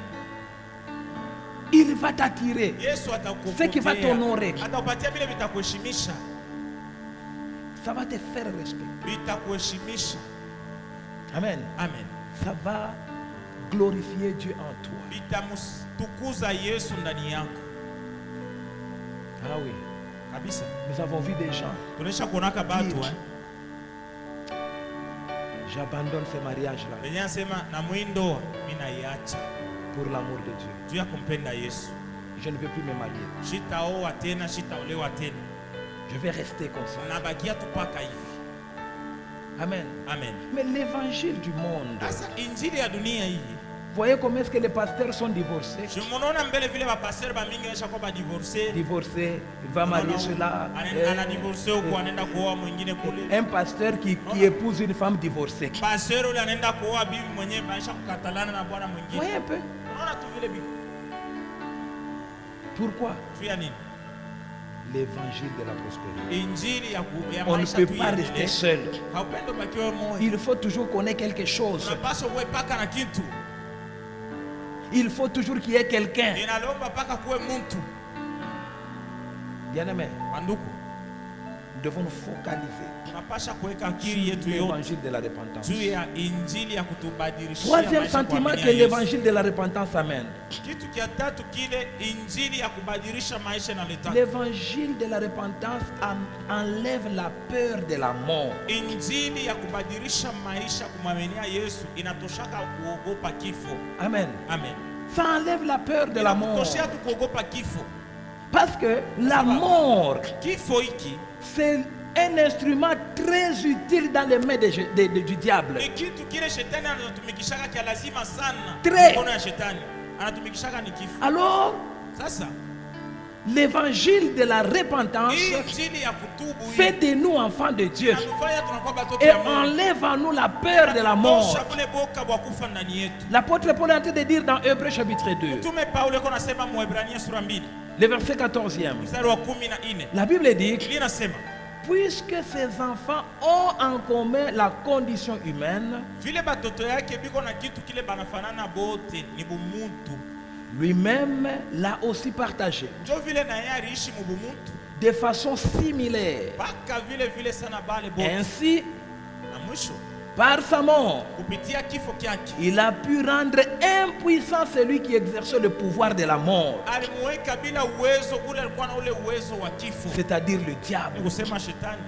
Il va t'attirer. Yesu Ce qui va t'honorer. atakukotea. Atakupatia vile vitakuheshimisha. Ça va te faire respecter. Vitakuheshimisha. Amen. Amen. Ça va glorifier Dieu en toi. Vitamtukuza Yesu ndani yako. Ah oui. Kabisa. Nous avons vu des gens. Tunaisha kuonaka batu Dire. J'abandonne ce mariage-là wenye anasema na mwindo mimi naiacha pour l'amour de Dieu. juu ya kumpenda Yesu. Je ne veux plus me marier. Shitaoa tena, shitaolewa tena. Je vais rester comme ça. Nabakia tu paka hivi. Amen. Amen. Mais l'évangile du monde, Sasa injili ya dunia hii, voyez comment est-ce que les pasteurs sont divorcés. je munaona mbele vile bapasteur bamingi waisha kwa badivorce. Divorcé, il va marier cela. Ana divorce huko anaenda kuoa mwingine kule. Un pasteur qui épouse une femme divorcée. Pasteur yule anaenda kuoa bibi mwenyewe baisha kukatalana na bwana mwingine. Voyez un peu. Unaona tu vile bibi. Pourquoi? Juu ya nini? L'évangile de la prospérité. Injili ya On ne maisha peut tu pas rester seul. haupendo bakiwa moyo. Il faut toujours connaître quelque chose. Unapaswa uwe paka na kitu. Il faut toujours qu'il y ait quelqu'un. Inalomba paka kuwe mtu. Bien-aimé, Banduku, Nous devons nous focaliser tunapasha kuweka akili sur yetu yote l'évangile de la repentance. juu ya injili ya kutubadilishia Troisième maisha sentiment kuamini que Yesu. l'évangile de la repentance amène. Kitu kia tatu kile injili ya kubadilisha maisha inaleta. L'évangile de la repentance enlève la peur de la mort. Injili ya kubadilisha maisha kumwaminia Yesu inatoshaka kuogopa kifo. Amen. Amen. Ça enlève la peur de la mort. Inatoshia tu kuogopa kifo. Parce que la mort, Kifo hiki c'est un instrument très utile dans les mains du diable. ni kitu kile shetani anatumikishaka kia lazima sana. Très. Mkono ya shetani anatumikishaka ni kifo. Alors, Sasa l'évangile de la repentance hii injili ya kutubu hii fait de nous enfants de Dieu inatufanya tunakuwa watoto et ya Mungu. enlève en nous la peur de la mort. Tosha kule boka bwa kufa ndani yetu. L'apôtre Paul est en train de dire dans Hébreux chapitre 2, Mtume Paulo yuko anasema Mwaebrania sura 2 le verset 14e. mstari wa 14. La Bible dit, Biblia inasema puisque ces enfants ont en commun la condition humaine, vile batoto yake biko na kitu kile banafanana bote ni bumuntu. lui-même l'a aussi partagé Njo vile na yeye aliishi mu bumuntu de façon similaire. baka vile sana bale bote. Ainsi, Na mwisho par sa mort, kupitia kifo kyake il a pu rendre impuissant celui qui exerçait le pouvoir de la mort, alimuweka bila uwezo ule, alikuwa na ule uwezo wa kifo, c'est-à-dire le ni diable, kusema shetani,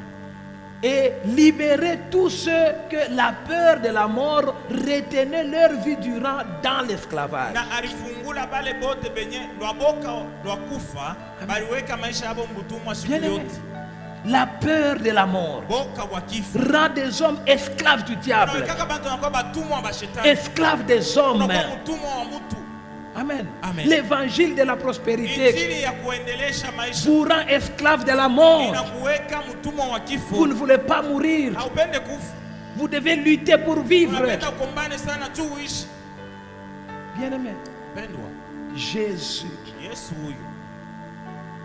et libérer tous ceux que la peur de la mort retenait leur vie durant dans l'esclavage. na alifungula bale bote benye lwaboka lwa kufa baliweka maisha yabo mbutumwa siku Bien aimé, yote. la peur de la mort Boka wa kifo rend des hommes esclaves du diable, unawekaka bantu wanakuwa batumwa ba shetani, esclaves des hommes. unakuwa mtumwa wa mtu. Amen. Amen. L'évangile de la prospérité Injili ya kuendelesha maisha vous rend esclave de la mort. inakuweka mtumwa wa Vous kifo. ne voulez pas mourir. Haupende kufa, Vous devez lutter pour vivre. unapenda kumbane sana tu uishi. Bien-aimé, Pendwa, Jésus Yesu huyu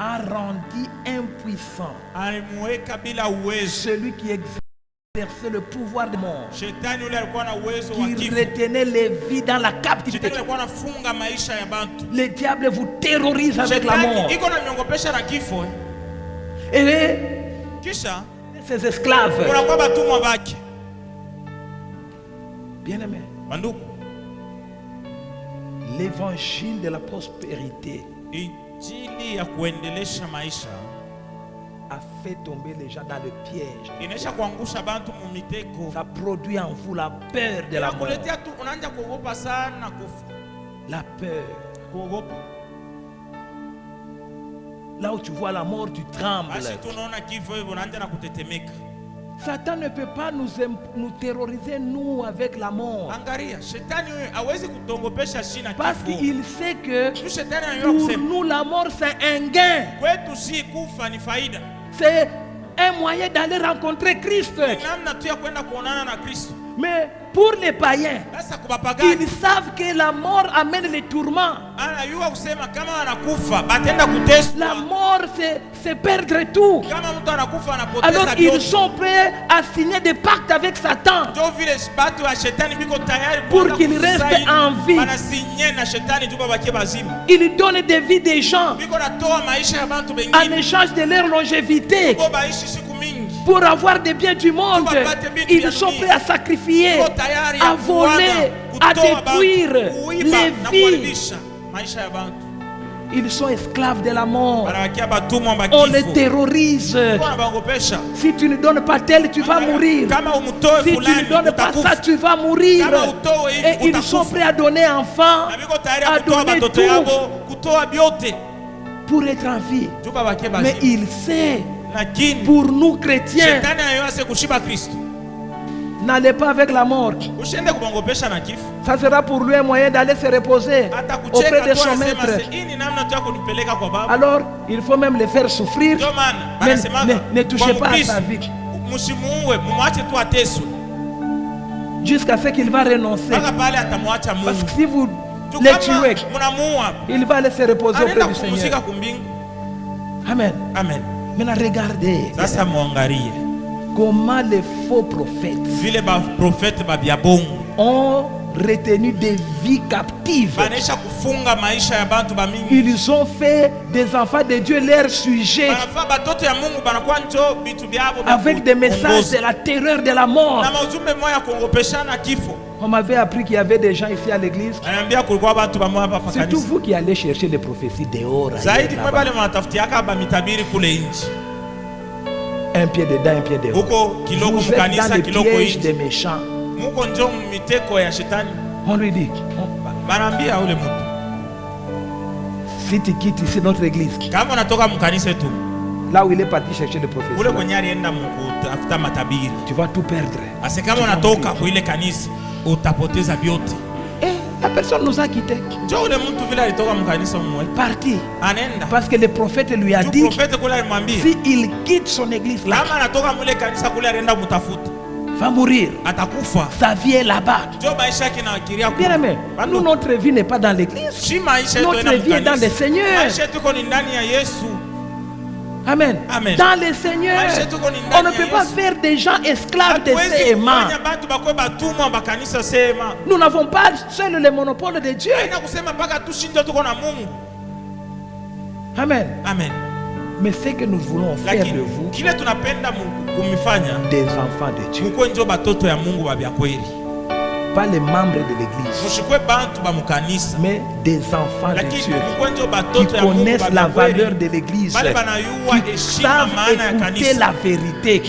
a rendu impuissant alimuweka bila uwezo. celui qui exerçait le pouvoir de mort, Shetani yule alikuwa na uwezo wa qui kifo. retenait les vies dans la captivité. Shetani alikuwa anafunga maisha ya bantu. Le diable vous terrorise avec la mort. Shetani iko na miongopesha na kifo. Et Kisha ces esclaves, unakuwa batumwa bake. bien-aimé, Banduku, l'évangile de la prospérité injili ya kuendelesha maisha a fait tomber les gens dans le piège. inaisha kuangusha bantu mu mitego. Ça produit en vous la peur de la mort. Inakuletea tu unaanza kuogopa sana kufa. La peur. Kuogopa. Là où tu vois la mort, tu trembles. Basi tunaona kifo hivyo unaanza na kutetemeka. Satan ne peut pas nous terroriser, nous, avec la mort. Angalia, shetani huyu hawezi kutongopesha shina Parce kifo. qu'il sait que Tu shetani anajua pour kusema nous, la mort, c'est un gain. kwetu si kufa ni faida. C'est un moyen d'aller rencontrer Christ. Ni namna tu ya kwenda kuonana na Kristo. Mais pour les païens, Sasa kubapagani ils savent que la mort amène les tourments. anayua kusema kama anakufa batenda kuteswa. La mort, c'est perdre tout. Kama mtu anakufa Alors anapoteza ils vyote. sont prêts à signer des pactes avec Satan Ndio vile batu wa shetani biko tayari pour kuanza qu'il reste kusaini. en vie. Banasinye na shetani tu babakie bazima. Ils donnent des vies des gens Biko natoa maisha ya bantu en bengine. échange de leur longévité Biko baishi siku mingi. pour avoir des biens du monde. Ils sont prêts à sacrifier, Biko tayari ya à voler, kuwana, à kutoa détruire bantu, kuiba les na vies. kuharibisha maisha ya bantu. Ils sont esclaves de la mort. Banabakia batumwa ba On les kifo. terrorise. Bwana bangopesha. Si tu ne donnes pas tel, tu vas mourir. Kama umutoe Si tu ne fulani donnes pas utakufa. ça, tu vas mourir. Kama utoe hivi, Et ils utakufa. sont prêts à donner enfants, Na biko tayari à kutoa donner batoto tout yabo, kutoa byote. pour être en vie. Tu babakie Mais bazima. il sait, Lakini pour nous chrétiens, shetani ayose kushiba Kristo. n'allez pas avec la mort. Usiende kubangopesha na kifo. Ça sera pour lui un moyen d'aller se reposer Hata auprès kucheka de tu son anasema maître. hii ni namna tu ya kunipeleka kwa baba. Alors, il faut même le faire souffrir. Ndio maana Mais banasemaga ne touchez pas à sa vie msimuue, mumwache tu ateswe jusqu'à ce qu'il va renoncer. mpaka pale atamwacha Parce que Mungu. si vous Tu le kama tuez, mnamuua il va aller se reposer auprès anaenda du kupumzika Seigneur. kumbingu. Amen. Amen. Maintenant, regardez Sasa muangalie comment les faux prophètes vile ba profete ba bya bongo ont retenu des vies captives. Banaisha kufunga maisha ya bantu ba mingi. Ils ont fait des enfants de Dieu leur sujet. Banafa batoto ya Mungu banakuwa njo bitu byabo. Avec des messages de la terreur de la mort. Na maujumbe moya kuongopeshana kifo. On m'avait appris qu'il y avait des gens ici à l'église. Anambia kulikuwa bantu ba moya hapa kanisa. C'est tout vous qui allez chercher les prophéties dehors. Zaidi mwe bale mnatafutiaka ba mitabiri kule nje. Un pied dedans, un pied dehors. Huko kiloko Vous êtes dans mkanisa les kiloko pièges nje. des méchants. Muko njo miteko ya shetani. On lui dit, Banambia ule mtu. si tu quittes ici notre église, Kama unatoka mkanisa tu. là où il est parti chercher les prophéties, Ule kwenye alienda mkutafuta matabiri. tu vas tout perdre. Ase kama unatoka kwa ile kanisa utapoteza vyote. Et la personne nous a quittés. Njo ule mtu vile alitoka mkanisa mwe. Parti. Anaenda. Parce que le prophète lui a Tu dit, prophète kule alimwambia. si il quitte son église là, Kama anatoka mule kanisa kule alienda mtafuta. va mourir. Atakufa. Sa vie est là-bas. Njo maisha yake inawakiria Bien aimé, nous, notre vie n'est pas dans l'église. Si maisha yetu Notre vie est dans le Seigneur. Maisha yetu iko ni ndani ya Yesu. Amen. Amen. Dans le Seigneur. On ne peut pas faire des gens esclaves de ces aimants. Nous n'avons pas seul le monopole de Dieu. Amen. Amen. Mais ce que nous voulons faire de vous, des enfants de Dieu, pas les membres de l'église, mais des enfants de Dieu qui connaissent la valeur de l'église, qui savent écouter la vérité.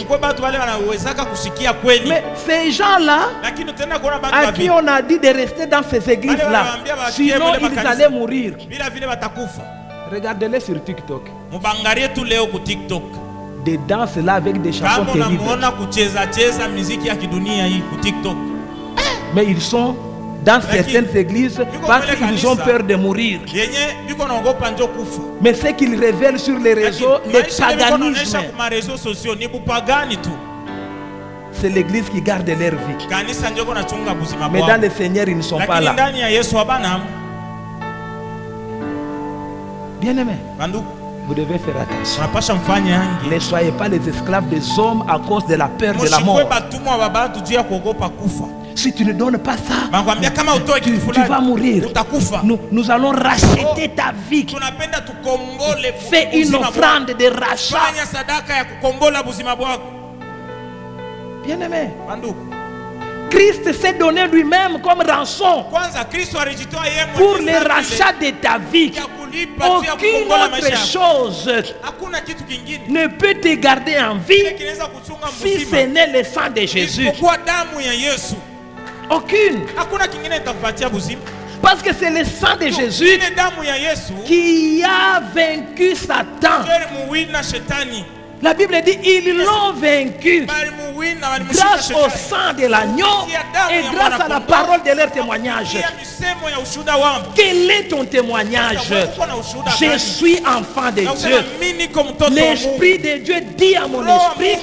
Mais ces gens-là, à qui on a dit de rester dans ces églises-là, sinon ils allaient mourir. Regardez-les sur TikTok. Des danses là avec des chansons terribles. Mais ils sont dans certaines églises parce qu'ils ont peur de mourir. Mais ce qu'ils révèlent sur les réseaux, le paganisme, c'est l'église qui garde leur vie. Mais dans le Seigneur, ils ne sont pas là. Bien-aimés, vous devez faire attention. Ne soyez pas les esclaves des hommes à cause de la peur de la mort. Si tu ne donnes pas ça, tu vas mourir. Nous allons racheter ta vie. Fais une offrande de rachat. Bien-aimé, Christ s'est donné lui-même comme rançon pour le rachat de ta vie. Aucune autre chose ne peut te garder en vie si ce n'est le sang de Jésus. Aucune. Parce que c'est le sang de Jésus qui a vaincu Satan. La Bible dit ils l'ont vaincu grâce au sang de l'agneau et grâce à la parole de leur témoignage. Quel est ton témoignage? Je suis enfant de Dieu. L'Esprit de Dieu dit à mon esprit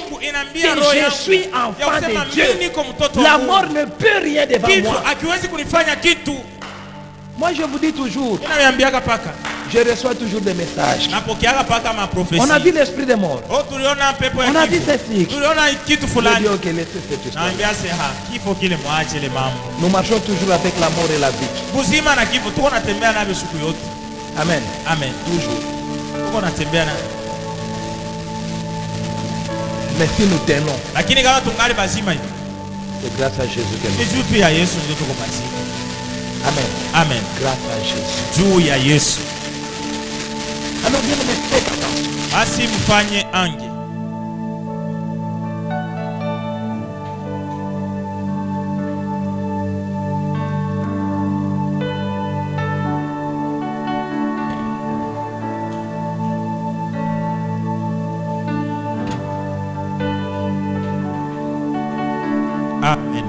que je suis enfant de Dieu. La mort ne peut rien devant moi. Moi je vous dis toujours, je reçois toujours des messages. On a vu l'esprit de mort. On a vu ceci. Je dis ok, laissez cette histoire. Nous marchons toujours avec la mort et la vie. Amen. Amen. Toujours. Mais si nous tenons, c'est grâce à Jésus que nous sommes. Amen. Amen. Grâce à Jésus. Alors bien aimé, faites attention. Basi mfanye ange. Amen.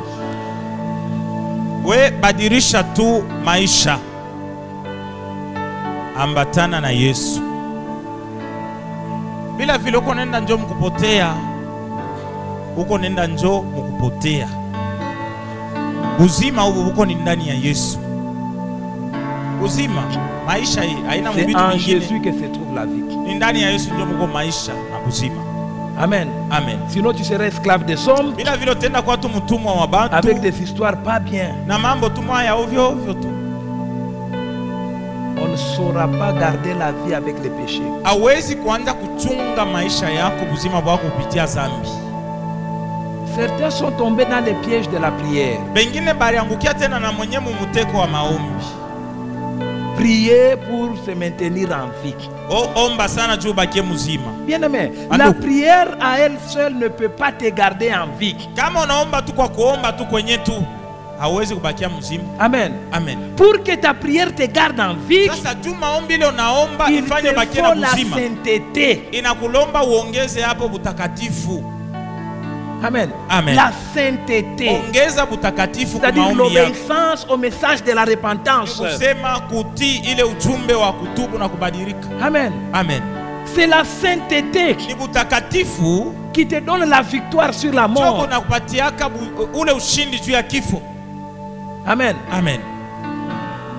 We badirisha tu maisha, ambatana na Yesu. Bila vile uko nenda njoo mkupotea, uko nenda njoo mkupotea. Uzima uko ni ndani ya Yesu. Uzima, maisha hii haina mbitu mwingine. mwingine. C'est en Jésus que se trouve la vie. Ni ndani ya Yesu ndio mko maisha na uzima. Amen. Amen. Sinon tu serais esclave des hommes. Bila vile tenda kwa tu mtumwa wa bantu. Avec des histoires pas bien. Na mambo tu maya ovyo ovyo tu. On ne saura pas garder la vie avec les péchés. Hawezi kuanza kuchunga maisha yako buzima bwako kupitia zambi. Certains sont tombés dans les pièges de la prière. Bengine baliangukia tena na mwenye mumuteko wa maombi. Prier pour se maintenir en vie. Omba sana juu bakie muzima. Bien aimé, la prière à elle seule ne peut pas te garder en vie. Kama unaomba tu kwa kuomba tu kwenye tu, hauwezi kubakia mzima. Amen. Amen. Pour que ta prière te garde en vie, sasa tu maombi ile unaomba ifanye bakie na mzima. Inakulomba uongeze hapo butakatifu. Amen. Amen. La sainteté. Ongeza butakatifu kwa c'est-à-dire maombi yako. l'obéissance au message de la repentance. Kusema kutii ile ujumbe wa kutubu na kubadilika. Amen. Amen. C'est la sainteté ni butakatifu qui te donne la victoire sur la mort. Choko na kupatiaka ule ushindi juu ya kifo. Amen. Amen.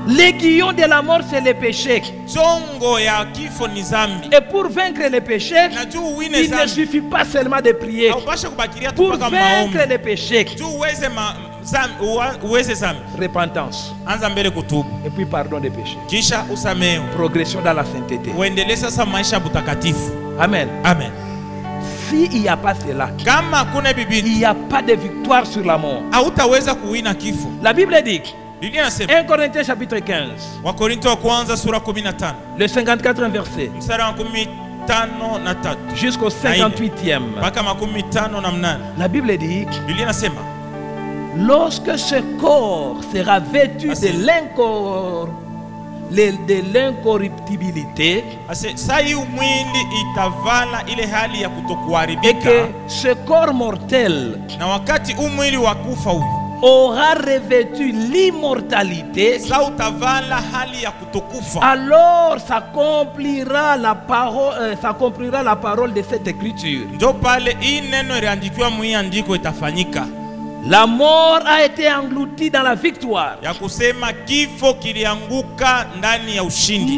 L'aiguillon de la mort, c'est le péché. Chongo ya kifo ni zambi. Et pour vaincre le péché, il ne suffit pas seulement de prier. Pour vaincre le péché, repentance. Et puis pardon des péchés. Progression dans la sainteté. Amen. Amen. S'il n'y a pas cela, il n'y a pas de victoire sur la mort. La Bible dit 1 Corinthiens chapitre 15. Le 54e verset. Jusqu'au 58e. La Bible dit lorsque ce corps sera vêtu de l'incorruptibilité et que ce corps mortel aura revêtu l'immortalité, alors s'accomplira la parole de cette écriture. La mort a été engloutie dans la victoire.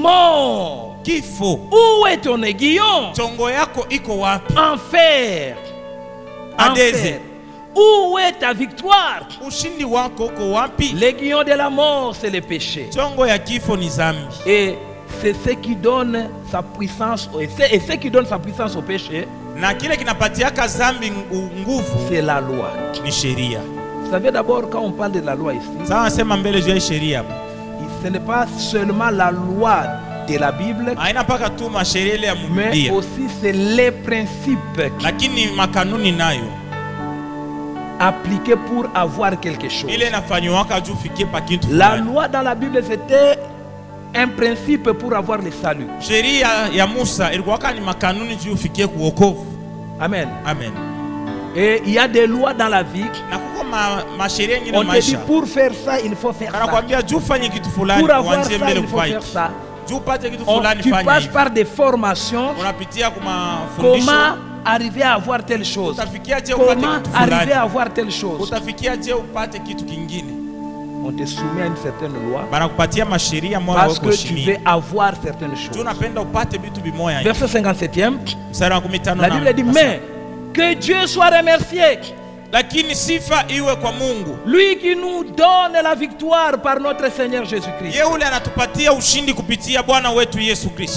Mort, où est ton aiguillon? Enfer, enfer, où est ta victoire? L'aiguillon de la mort, c'est le péché. Et c'est ce qui donne sa puissance, et ce qui donne sa puissance au péché, c'est la loi. Vous savez d'abord, quand on parle de la loi ici, ce n'est pas seulement la loi de la Bible, mais aussi c'est les principes appliqués pour avoir quelque chose. La loi dans la Bible, c'était un principe pour avoir le salut. Amen. Amen. Et il y a des lois dans la vie. On te dit pour faire ça, il faut faire ça. Pour avoir ça, il faut faire ça. Tu passes par des formations. Comment arriver à avoir telle chose? Comment arriver à avoir telle chose? On te soumet à une certaine loi parce que tu veux avoir certaines choses. Verset 57e, la Bible dit mais que Dieu soit remercié, lui qui nous donne la victoire par notre Seigneur Jésus-Christ.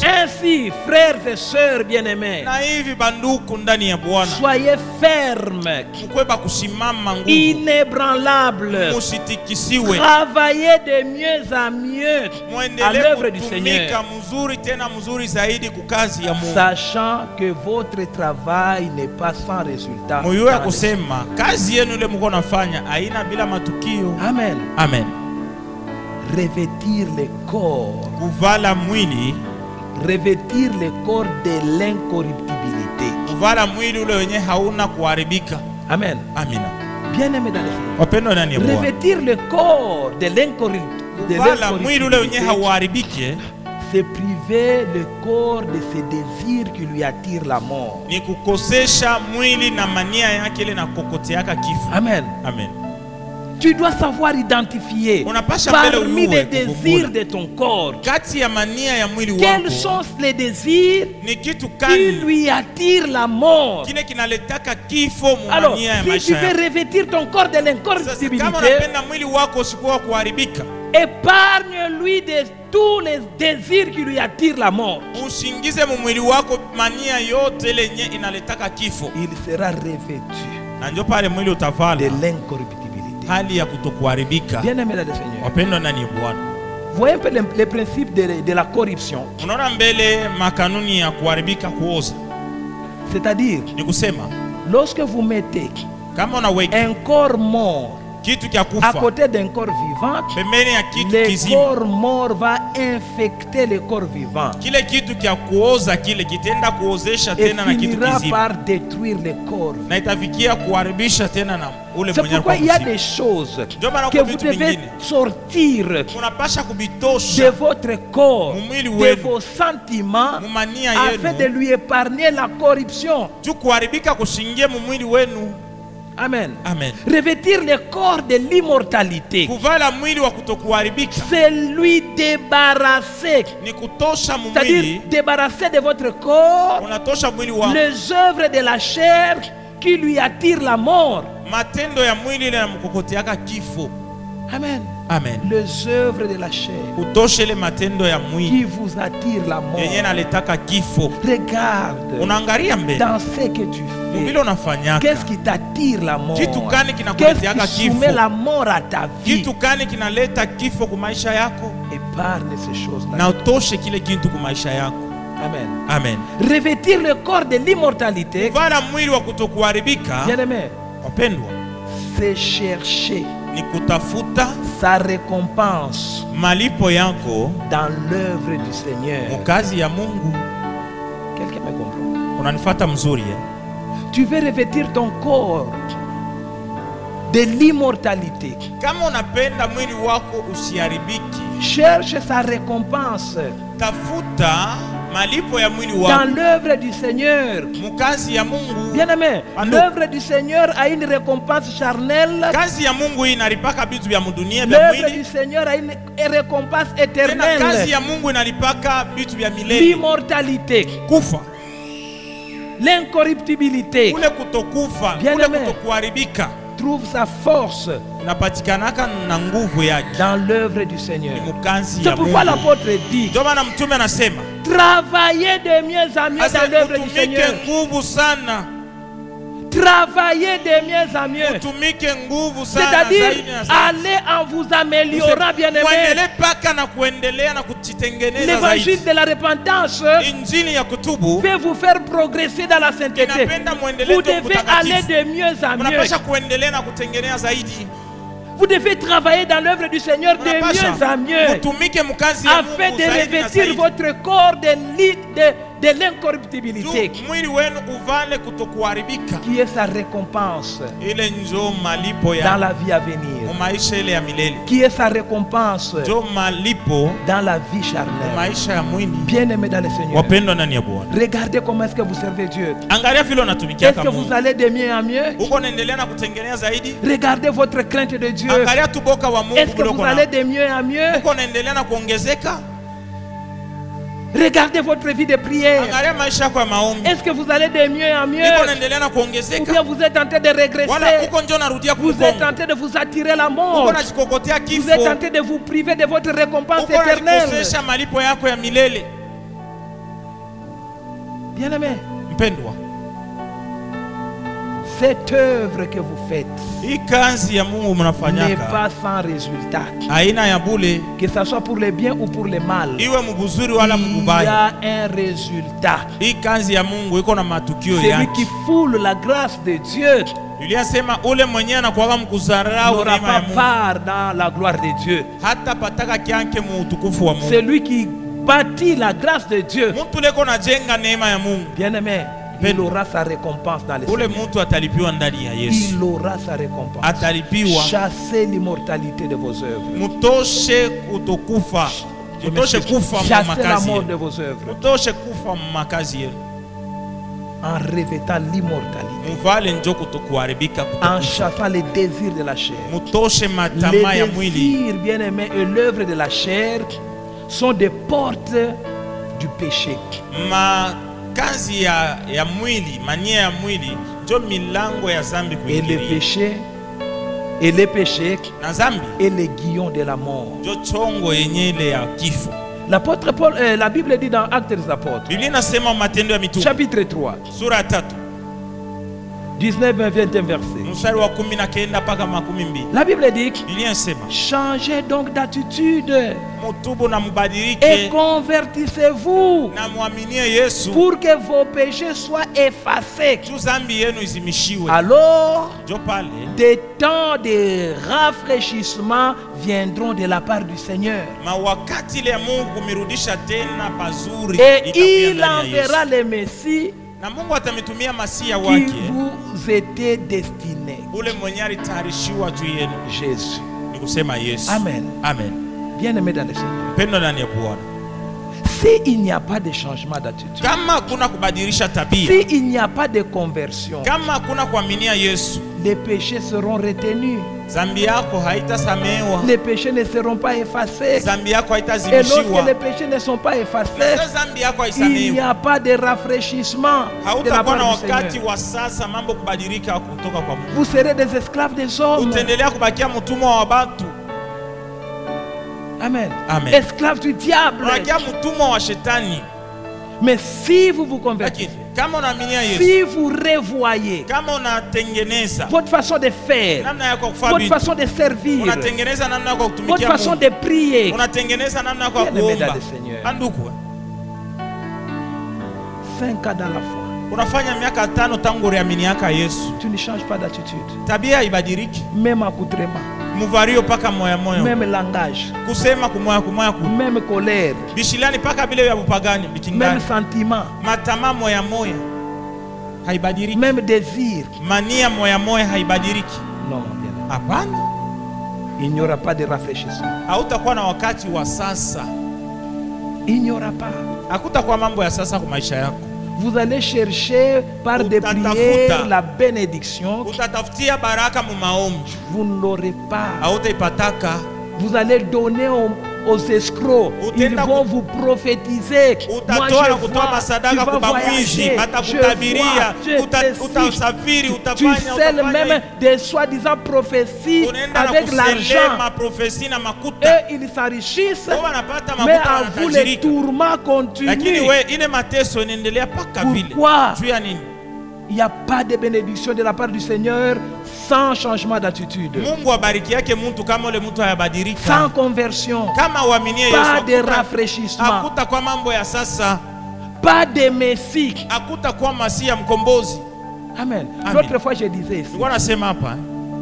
Ainsi, frères et sœurs bien-aimés, soyez fermes, inébranlables, travaillez de mieux en mieux à l'œuvre du Seigneur, sachant que votre travail n'est pas sans résultat. Amen. Amen. Revêtir le corps. Revêtir le corps de l'incorruptibilité. Amen. Amen. Bien aimé dans le Seigneur. Revêtir le corps de l'incorruptibilité, c'est priver le corps de ses désirs qui lui attirent la mort. Amen. Amen. Amen. Tu dois savoir identifier parmi les désirs de ton corps quels sont les désirs qui lui attirent la mort. Alors, si tu veux revêtir ton corps de l'incorruptibilité, épargne-lui de tous les désirs qui lui attirent la mort. Il sera revêtu de l'incorruptibilité. Bien-aimé dans le Seigneur, voyez un peu les principes de la corruption. C'est-à-dire, lorsque vous mettez un corps mort à côté d'un corps vivant, le corps mort va infecter le corps vivant et finira par détruire le corps. C'est pourquoi il y a des choses que vous devez sortir de votre corps, de vos sentiments, afin de lui épargner la corruption. Amen. Amen. Revêtir le corps de l'immortalité, c'est lui débarrasser, c'est-à-dire débarrasser de votre corps les œuvres de la chair qui lui attirent la mort. Amen. Amen. Les œuvres de la chair qui vous attirent la mort. Regarde dans ce que tu fais. Qu'est-ce qui t'attire la mort? Qu'est-ce qui soumet la mort à ta vie? Épargne ces choses-là. Amen. Amen. Revêtir le corps de l'immortalité, bien-aimé, c'est chercher sa récompense dans l'œuvre du Seigneur. Quelqu'un me comprend? Tu veux revêtir ton corps de l'immortalité. Cherche sa récompense dans l'œuvre du Seigneur. Bien-aimé, l'œuvre du Seigneur a une récompense charnelle. L'œuvre du Seigneur a une récompense éternelle. L'immortalité, l'incorruptibilité, bien-aimé, trouve sa force dans l'œuvre du Seigneur. C'est pourquoi l'apôtre dit: travaillez de mieux en mieux dans l'œuvre du Seigneur. Travaillez de mieux en mieux. C'est-à-dire, allez en vous améliorant, bien-aimés. L'évangile de la repentance peut vous faire progresser dans la sainteté. Vous devez aller de mieux en mieux. Vous devez travailler dans l'œuvre du Seigneur de mieux en mieux, afin de revêtir votre corps de l'incorruptibilité, qui est sa récompense dans la vie à venir, qui est sa récompense dans la vie charnelle. Bien-aimé dans le Seigneur, regardez comment est-ce que vous servez Dieu. Est-ce que vous allez de mieux en mieux? Regardez votre crainte de Dieu. Est-ce que vous allez de mieux en mieux? Regardez votre vie de prière. Est-ce que vous allez de mieux en mieux? Ou bien vous êtes en train de régresser? Vous êtes en train de vous attirer la mort? Vous êtes en train de vous priver de votre récompense éternelle? Bien-aimé, cette œuvre que vous faites n'est pas sans résultat. Que ce soit pour le bien ou pour le mal, il y a un résultat. Celui qui foule la grâce de Dieu n'aura pas part dans la gloire de Dieu. Celui qui bâtit la grâce de Dieu, bien-aimé, il aura sa récompense dans les cieux. Il aura sa récompense. Chassez l'immortalité de vos œuvres. Chassez la mort de vos œuvres. en revêtant l'immortalité, en chassant les désirs de la chair. Les désirs, bien-aimés, et l'œuvre de la chair sont des portes du péché. Et le péché et les péchés et les guillons de la mort. L'apôtre Paul, la Bible dit dans Actes des Apôtres, chapitre 3, 19 et 21 versets. La Bible dit, changez donc d'attitude et convertissez-vous pour que vos péchés soient effacés. Alors, des temps de rafraîchissement viendront de la part du Seigneur. Et il enverra les Messies qui vous étaient destinés. Jésus. Amen. Amen. Bien-aimé dans le Seigneur, s'il n'y a pas de changement d'attitude, s'il n'y a pas de conversion, les péchés seront retenus. Les péchés ne seront pas effacés. Et lorsque les péchés ne sont pas effacés, il n'y a pas de rafraîchissement de la part du Seigneur. Vous serez des esclaves des hommes. Amen. Amen. Esclaves du diable. Mais si vous vous convertissez, si vous revoyez votre façon de faire, votre façon de servir, votre façon de prier, bien-aimé dans le Seigneur, 5 ans dans la foi, tu ne changes pas d'attitude, même accoutrement, même langage, même colère, même sentiment, même désir. Non, bien. Il n'y aura pas de rafraîchissement. Il n'y aura pas. Vous allez chercher par des prières la bénédiction. Vous ne l'aurez pas. Vous allez donner aux escrocs. Ils vont vous prophétiser. Moi je vois, tu vas voyager. Tu scelles même des soi-disant prophéties avec l'argent. Eux, ils s'enrichissent, mais à vous les tourments continuent. Pourquoi? Il n'y a pas de bénédiction de la part du Seigneur sans changement d'attitude, sans conversion, pas de rafraîchissement, pas de Messie. Amen. L'autre fois je disais ici,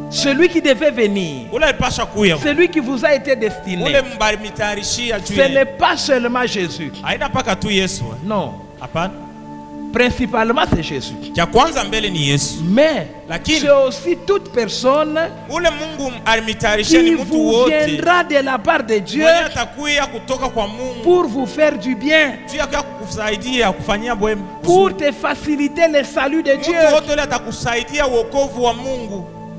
celui qui devait venir, celui qui vous a été destiné, ce n'est pas seulement Jésus. Non. Principalement c'est Jésus. Mais c'est aussi toute personne qui vous viendra de la part de Dieu pour vous faire du bien, pour te faciliter le salut de Dieu.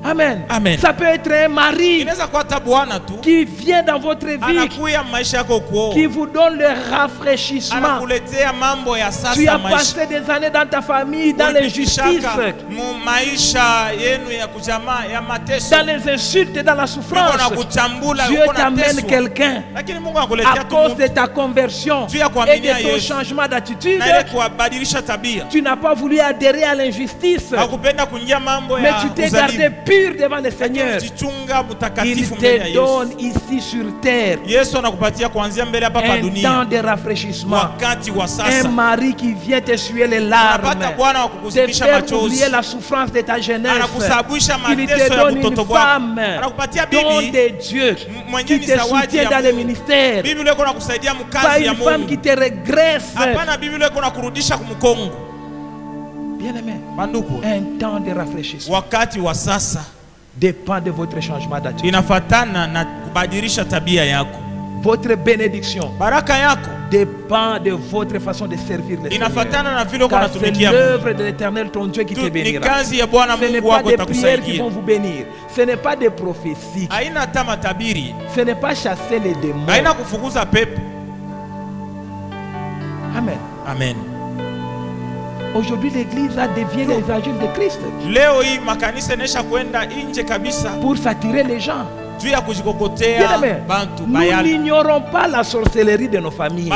Amen. Amen. Ça peut être un mari qui vient dans votre vie, qui vous donne le rafraîchissement. Tu as passé des années dans ta famille, dans l'injustice, dans les insultes, dans la souffrance. Dieu t'amène quelqu'un à cause de ta conversion et de ton changement d'attitude. Tu n'as pas voulu adhérer à l'injustice, mais tu t'es gardé pur devant le Seigneur. Il te donne ici sur terre un temps de rafraîchissement, un mari qui vient t'essuyer les larmes, te faire oublier la souffrance de ta jeunesse. Il te donne une femme, don de Dieu, qui te soutient dans le ministère, pas une femme qui te régresse. Bien-aimé, un temps de rafraîchissement dépend de votre changement d'attitude. Votre bénédiction baraka yako dépend de votre façon de servir le Seigneur. Car c'est l'œuvre de l'Éternel ton Dieu qui te bénira. Ce n'est pas des prières qui vont vous bénir. Ce n'est pas des prophéties. Ce n'est pas chasser les démons. Amen. Amen. Aujourd'hui, l'église a dévié l'évangile de Christ pour s'attirer les gens. Nous n'ignorons pas la sorcellerie de nos familles.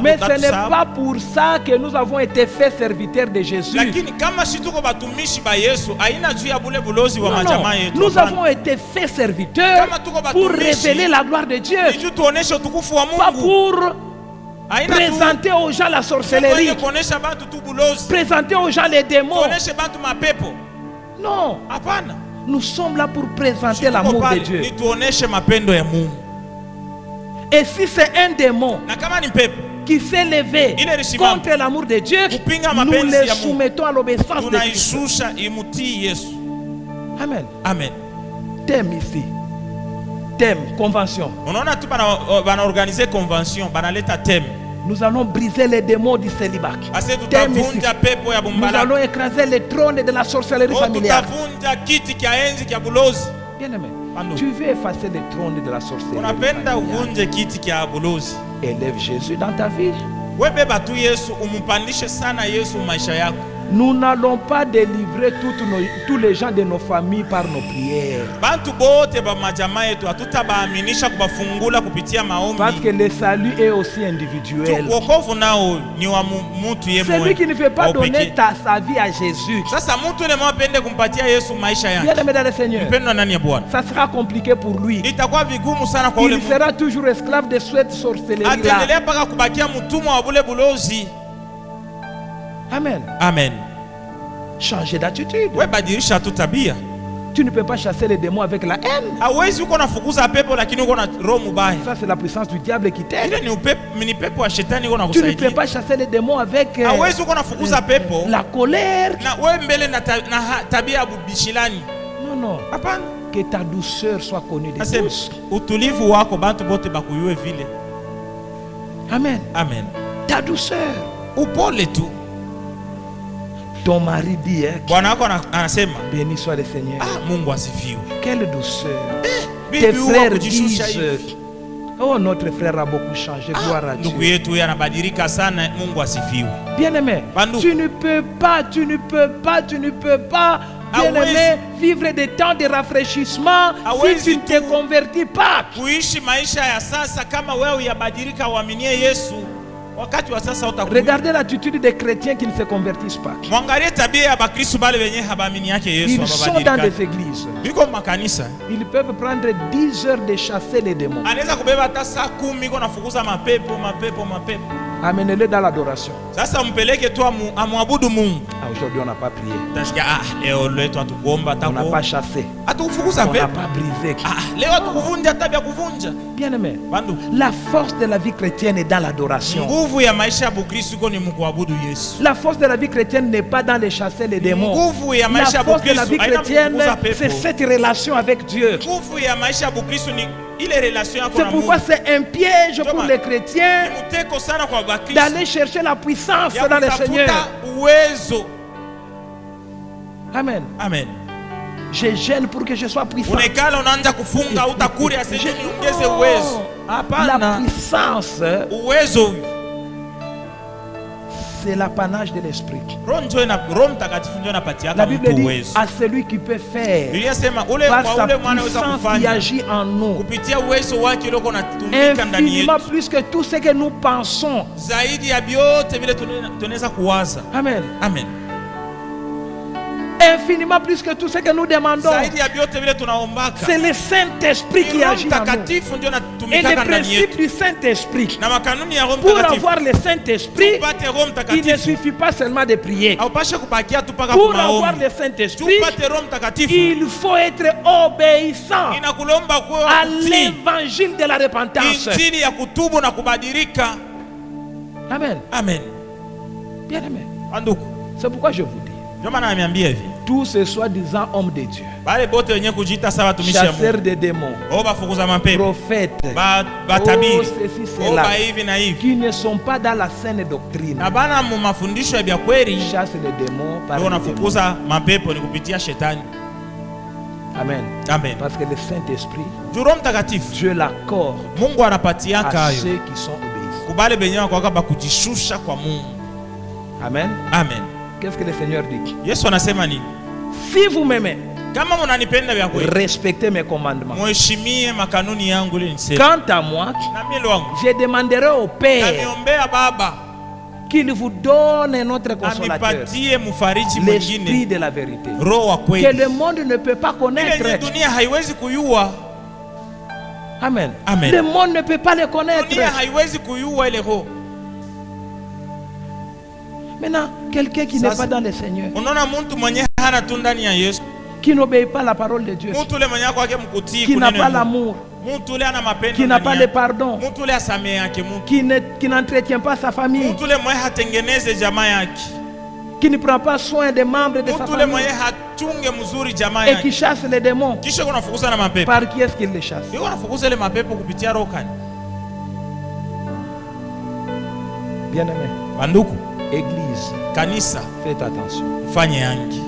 Mais ce n'est pas pour ça que nous avons été faits serviteurs de Jésus. Non, nous avons été faits serviteurs pour révéler la gloire de Dieu, pas pour présenter aux gens la sorcellerie, présenter aux gens les démons. Non. Nous sommes là pour présenter l'amour de Dieu. Et si c'est un démon qui s'est levé contre l'amour de Dieu, nous les soumettons à l'obéissance de Christ. Amen. Amen. Thème ici. Thème, convention. On a organisé convention, thème. Nous allons briser les démons du célibat. Nous allons écraser les trônes de la sorcellerie familiale. Bien-aimé, tu veux effacer les trônes de la sorcellerie familiale. Élève Jésus dans ta vie. Nous n'allons pas délivrer tous les gens de nos familles par nos prières. Parce que le salut est aussi individuel. Celui qui ne veut pas donner sa vie à Jésus, bien aimé dans le Seigneur, ça sera compliqué pour lui. Il sera toujours esclave de cette sorcellerie-là. Amen. Amen. Changer d'attitude. Tu ne peux pas chasser les démons avec la haine. Ça, c'est la puissance du diable qui t'aide. Tu ne peux pas chasser les démons avec la colère. Non, non. Que ta douceur soit connue de tous. Amen. Amen. Ta douceur. Ton mari dit, béni soit le Seigneur. Quelle douceur. Tes frères disent, oh, notre frère a beaucoup changé, gloire à Dieu. Bien-aimé, tu ne peux pas, bien-aimé, vivre des temps de rafraîchissement si tu ne te convertis pas. Regardez l'attitude des chrétiens qui ne se convertissent pas. Ils sont dans des églises. Ils peuvent prendre 10 heures de chasser les démons. Amenez-les dans l'adoration. Aujourd'hui, on n'a pas prié. On n'a pas chassé. On n'a pas brisé. Bien aimé, la force de la vie chrétienne est dans l'adoration. La force de la vie chrétienne n'est pas dans les chasser les démons. La force de la vie chrétienne, c'est cette relation avec Dieu. C'est pourquoi c'est un piège pour les chrétiens d'aller chercher la puissance dans le Seigneur. Amen. Amen. Je gêne pour que je sois puissant. La puissance, c'est l'apanage de l'esprit. La Bible dit à celui qui peut faire par sa puissance qui agit en nous infiniment plus que tout ce que nous pensons. Amen. Amen. Infiniment plus que tout ce que nous demandons. C'est le Saint-Esprit qui agit en nous. Et le principe du Saint-Esprit, pour avoir le Saint-Esprit, il ne suffit pas seulement de prier. Pour avoir le Saint-Esprit, il faut être obéissant à l'évangile de la repentance. Amen. Amen. Bien aimé. C'est pourquoi je vous dis, tous ces soi-disant hommes de Dieu, bale bote wenye kujiita sawa watumishi ya chasseurs Mungu, de démons, bafukuza mapepo, prophètes, batabiri, ceci, cela, hivi na hivi, qui ne sont pas dans la saine doctrine, na bana mu mafundisho ya kweli, chassent les démons par ndio les démons. wanafukuza mapepo ni kupitia shetani. Amen. Amen. Parce que le Saint-Esprit, Roho Mtakatifu Dieu l'accorde Mungu anapatiaka à hayo ceux qui sont obéissants. kubale benyewe kwa bakujishusha kwa Mungu. Amen. Amen. Qu'est-ce que le Seigneur dit? Yesu anasema nini? Si vous m'aimez, Kama mnanipenda vya kweli, respectez mes commandements. muheshimie makanuni yangu ili niseme. Quant à moi, Na mimi wangu je demanderai au Père naniombea Baba qu'il vous donne un autre consolateur, anipatie mfariji l'Esprit mwingine, de la vérité, Roho wa que kweli, le monde ne peut pas ile connaître. dunia haiwezi kuyua. Amen. Amen. Le monde ne peut pas le connaître. Dunia haiwezi kuyua ile roho. Maintenant, quelqu'un qui n'est pas dans le Seigneur, Unaona mtu mwenye hana tu ndani ya Yesu, qui n'obéit pas à la parole de Dieu, mtu ule mwenye kwake mkutii, qui n'a kunene pas Mungu. l'amour, Mtu ule ana mapendo, qui n'a ndani pas le yake. pardon, Mtu ule asamee yake Mungu, qui n'entretient pas sa famille, mtu ule mwenye hatengeneze jamaa yake, qui ne prend pas soin des membres de sa mtu ule famille mwenye hachunge mzuri jamaa et qui yake, chasse les démons. kisha kunafukuza na mapepo. Par qui est-ce qu'il les chasse? Ndio kunafukuza ile mapepo kupitia roho kani. Bien-aimé, Banduku, Église, kanisa, faites attention. fanye yangi.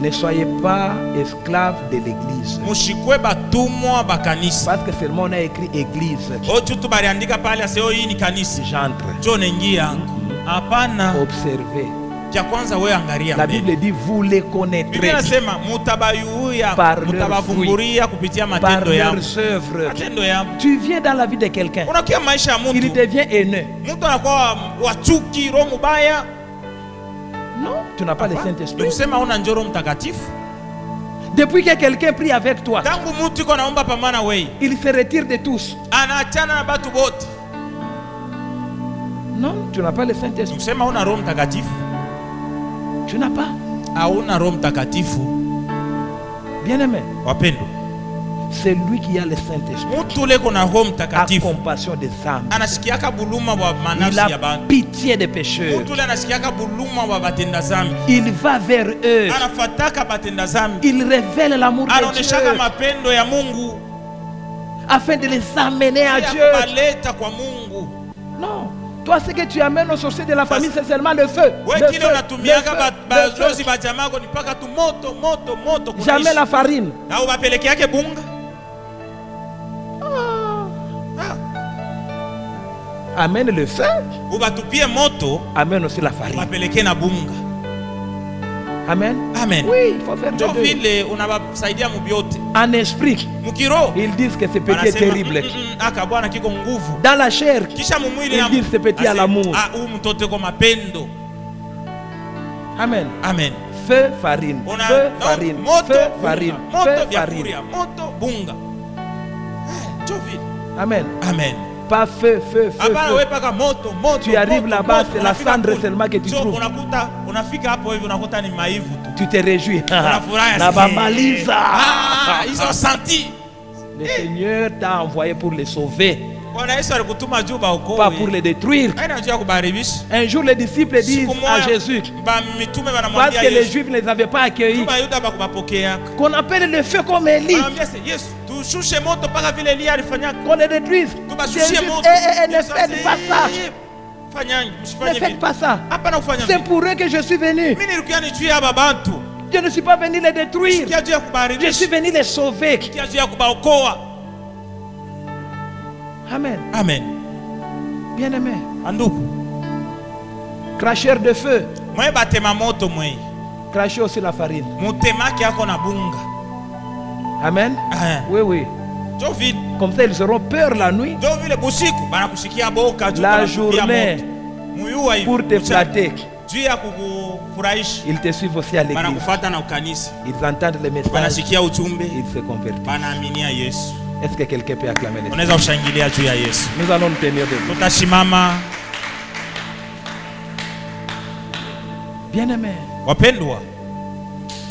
Ne soyez pas esclaves de l'Église. Mushikwe batumwa ba kanisa. Parce que seulement on a écrit Église. Ocho tu baliandika pale aseo hii ni kanisa. J'entre. Jo nengia yangu. Hapana. Observez. Cha kwanza wewe angalia La mbele. Bible dit vous les Biblia connaîtrez inasema mutabayuya, par leurs mutabavumburia kupitia par matendo yao. leurs œuvres. Matendo yao. Tu viens dans la vie de quelqu'un, Unakia maisha ya il mtu. devient haineux. Mtu anakuwa wachuki, roho mbaya. Non, tu n'as pas le Saint-Esprit. Nikusema una njoro mtakatifu. Depuis que quelqu'un prie avec toi, Tangu mtu iko naomba pamana wewe, il se retire de tous. anaachana na batu bote. Non, tu n'as pas le Saint-Esprit. Nikusema una roho mtakatifu. Tu n'as pas. Hauna roho mtakatifu. Bien-aimé, Wapendo, c'est lui qui a le Saint-Esprit. mtu ule kuna roho A mtakatifu compassion des âmes. anasikiaka buluma wa Il manafsi ya a bantu. pitié des pécheurs. Mtu ule anasikiaka buluma wa batenda zambi, Il va vers eux. anafataka batenda zambi, Il révèle l'amour de anaoneshaka Dieu mapendo ya Mungu afin de les amener à ya Dieu. kubaleta kwa Mungu. Non. Toi, ce que tu amènes au sorcier de la famille, c'est seulement le feu. Wewe Le kile feu, unatumiaka le feu, bajozi ba jamako ni paka tu moto moto moto kunaishi. jamais la farine. Na ubapeleke yake bunga. Amène le feu, Ubatupie moto, amène aussi la farine. ubapeleke na bunga. Amen. Amen. Oui, il faut faire Ndio les deux. vile unawasaidia mubiote. En esprit, Mukiro ils disent que ce petit est anasema, terrible. Aka bwana kiko nguvu. Dans la chair, Kisha mumwili ils disent ce petit à l'amour. huyu mtoto kwa mapendo. Amen. Amen. Feu, farine. Una Feu, no, farine. moto, Feu, bunga. farine. Moto Feu, vya farine. kuria, moto bunga. Ndio vile. Amen. Amen. Pas feu, feu, feu, Hapana feu. wewe paka moto moto. Tu arrives moto, là-bas, moto, c'est la unafika cendre kule. seulement que tu So, trouves. unafika hapo hivi unakuta ni maivu tu. Tu te réjouis. Unafurahi. Na bamaliza. Ils ont senti. Le Seigneur t'a envoyé pour les sauver, Bwana Yesu alikutuma juu baokoe. pas pour les détruire. Haina njia ya kubaribisha. Un jour, les disciples disent Siku à moja, Jésus, ba mitume parce wanamwambia que les Yesu, Juifs ne les avaient pas accueillis, Bayuda bakubapokea. qu'on appelle le feu comme Élie, Wanamwambia Yesu, tushushe moto paka vile Elia alifanya. qu'on les détruise. Tubashushie Jésus, moto. ne Yesu faites asema, pas ça. Fanyanyi, Ne msifanye faites vile. pas ça. Hapana kufanya C'est vile. pour eux que je suis venu. Mimi nilikuwa ni juu ya babantu. Je ne suis pas venu les détruire. Sikia juu ya Je suis kubaribisha. venu les sauver. Sikia juu ya kubaokoa. Amen. Amen. Bien-aimé, Anduku, cracheur de feu, mwe batema moto mwe. crachez aussi la farine. Mutemaki yako na bunga. Amen. Ah. Oui, oui. Ndio vile. Comme ça, ils auront peur la nuit Ndio vile busiku banakushikia boka juu La banakupia journée moto. Muyua hivi. pour te mchana. flatter. Juu ya kukufurahisha. Ils te suivent aussi à l'église. Banakufuata na ukanisa. Ils entendent les messages. Banasikia ujumbe. Ils se convertissent. Banaaminia Yesu. Est-ce que quelqu'un peut acclamer les Unaweza kushangilia juu ya Yesu. Nous allons nous tenir debout. Tutashimama. Bien-aimé, Wapendwa,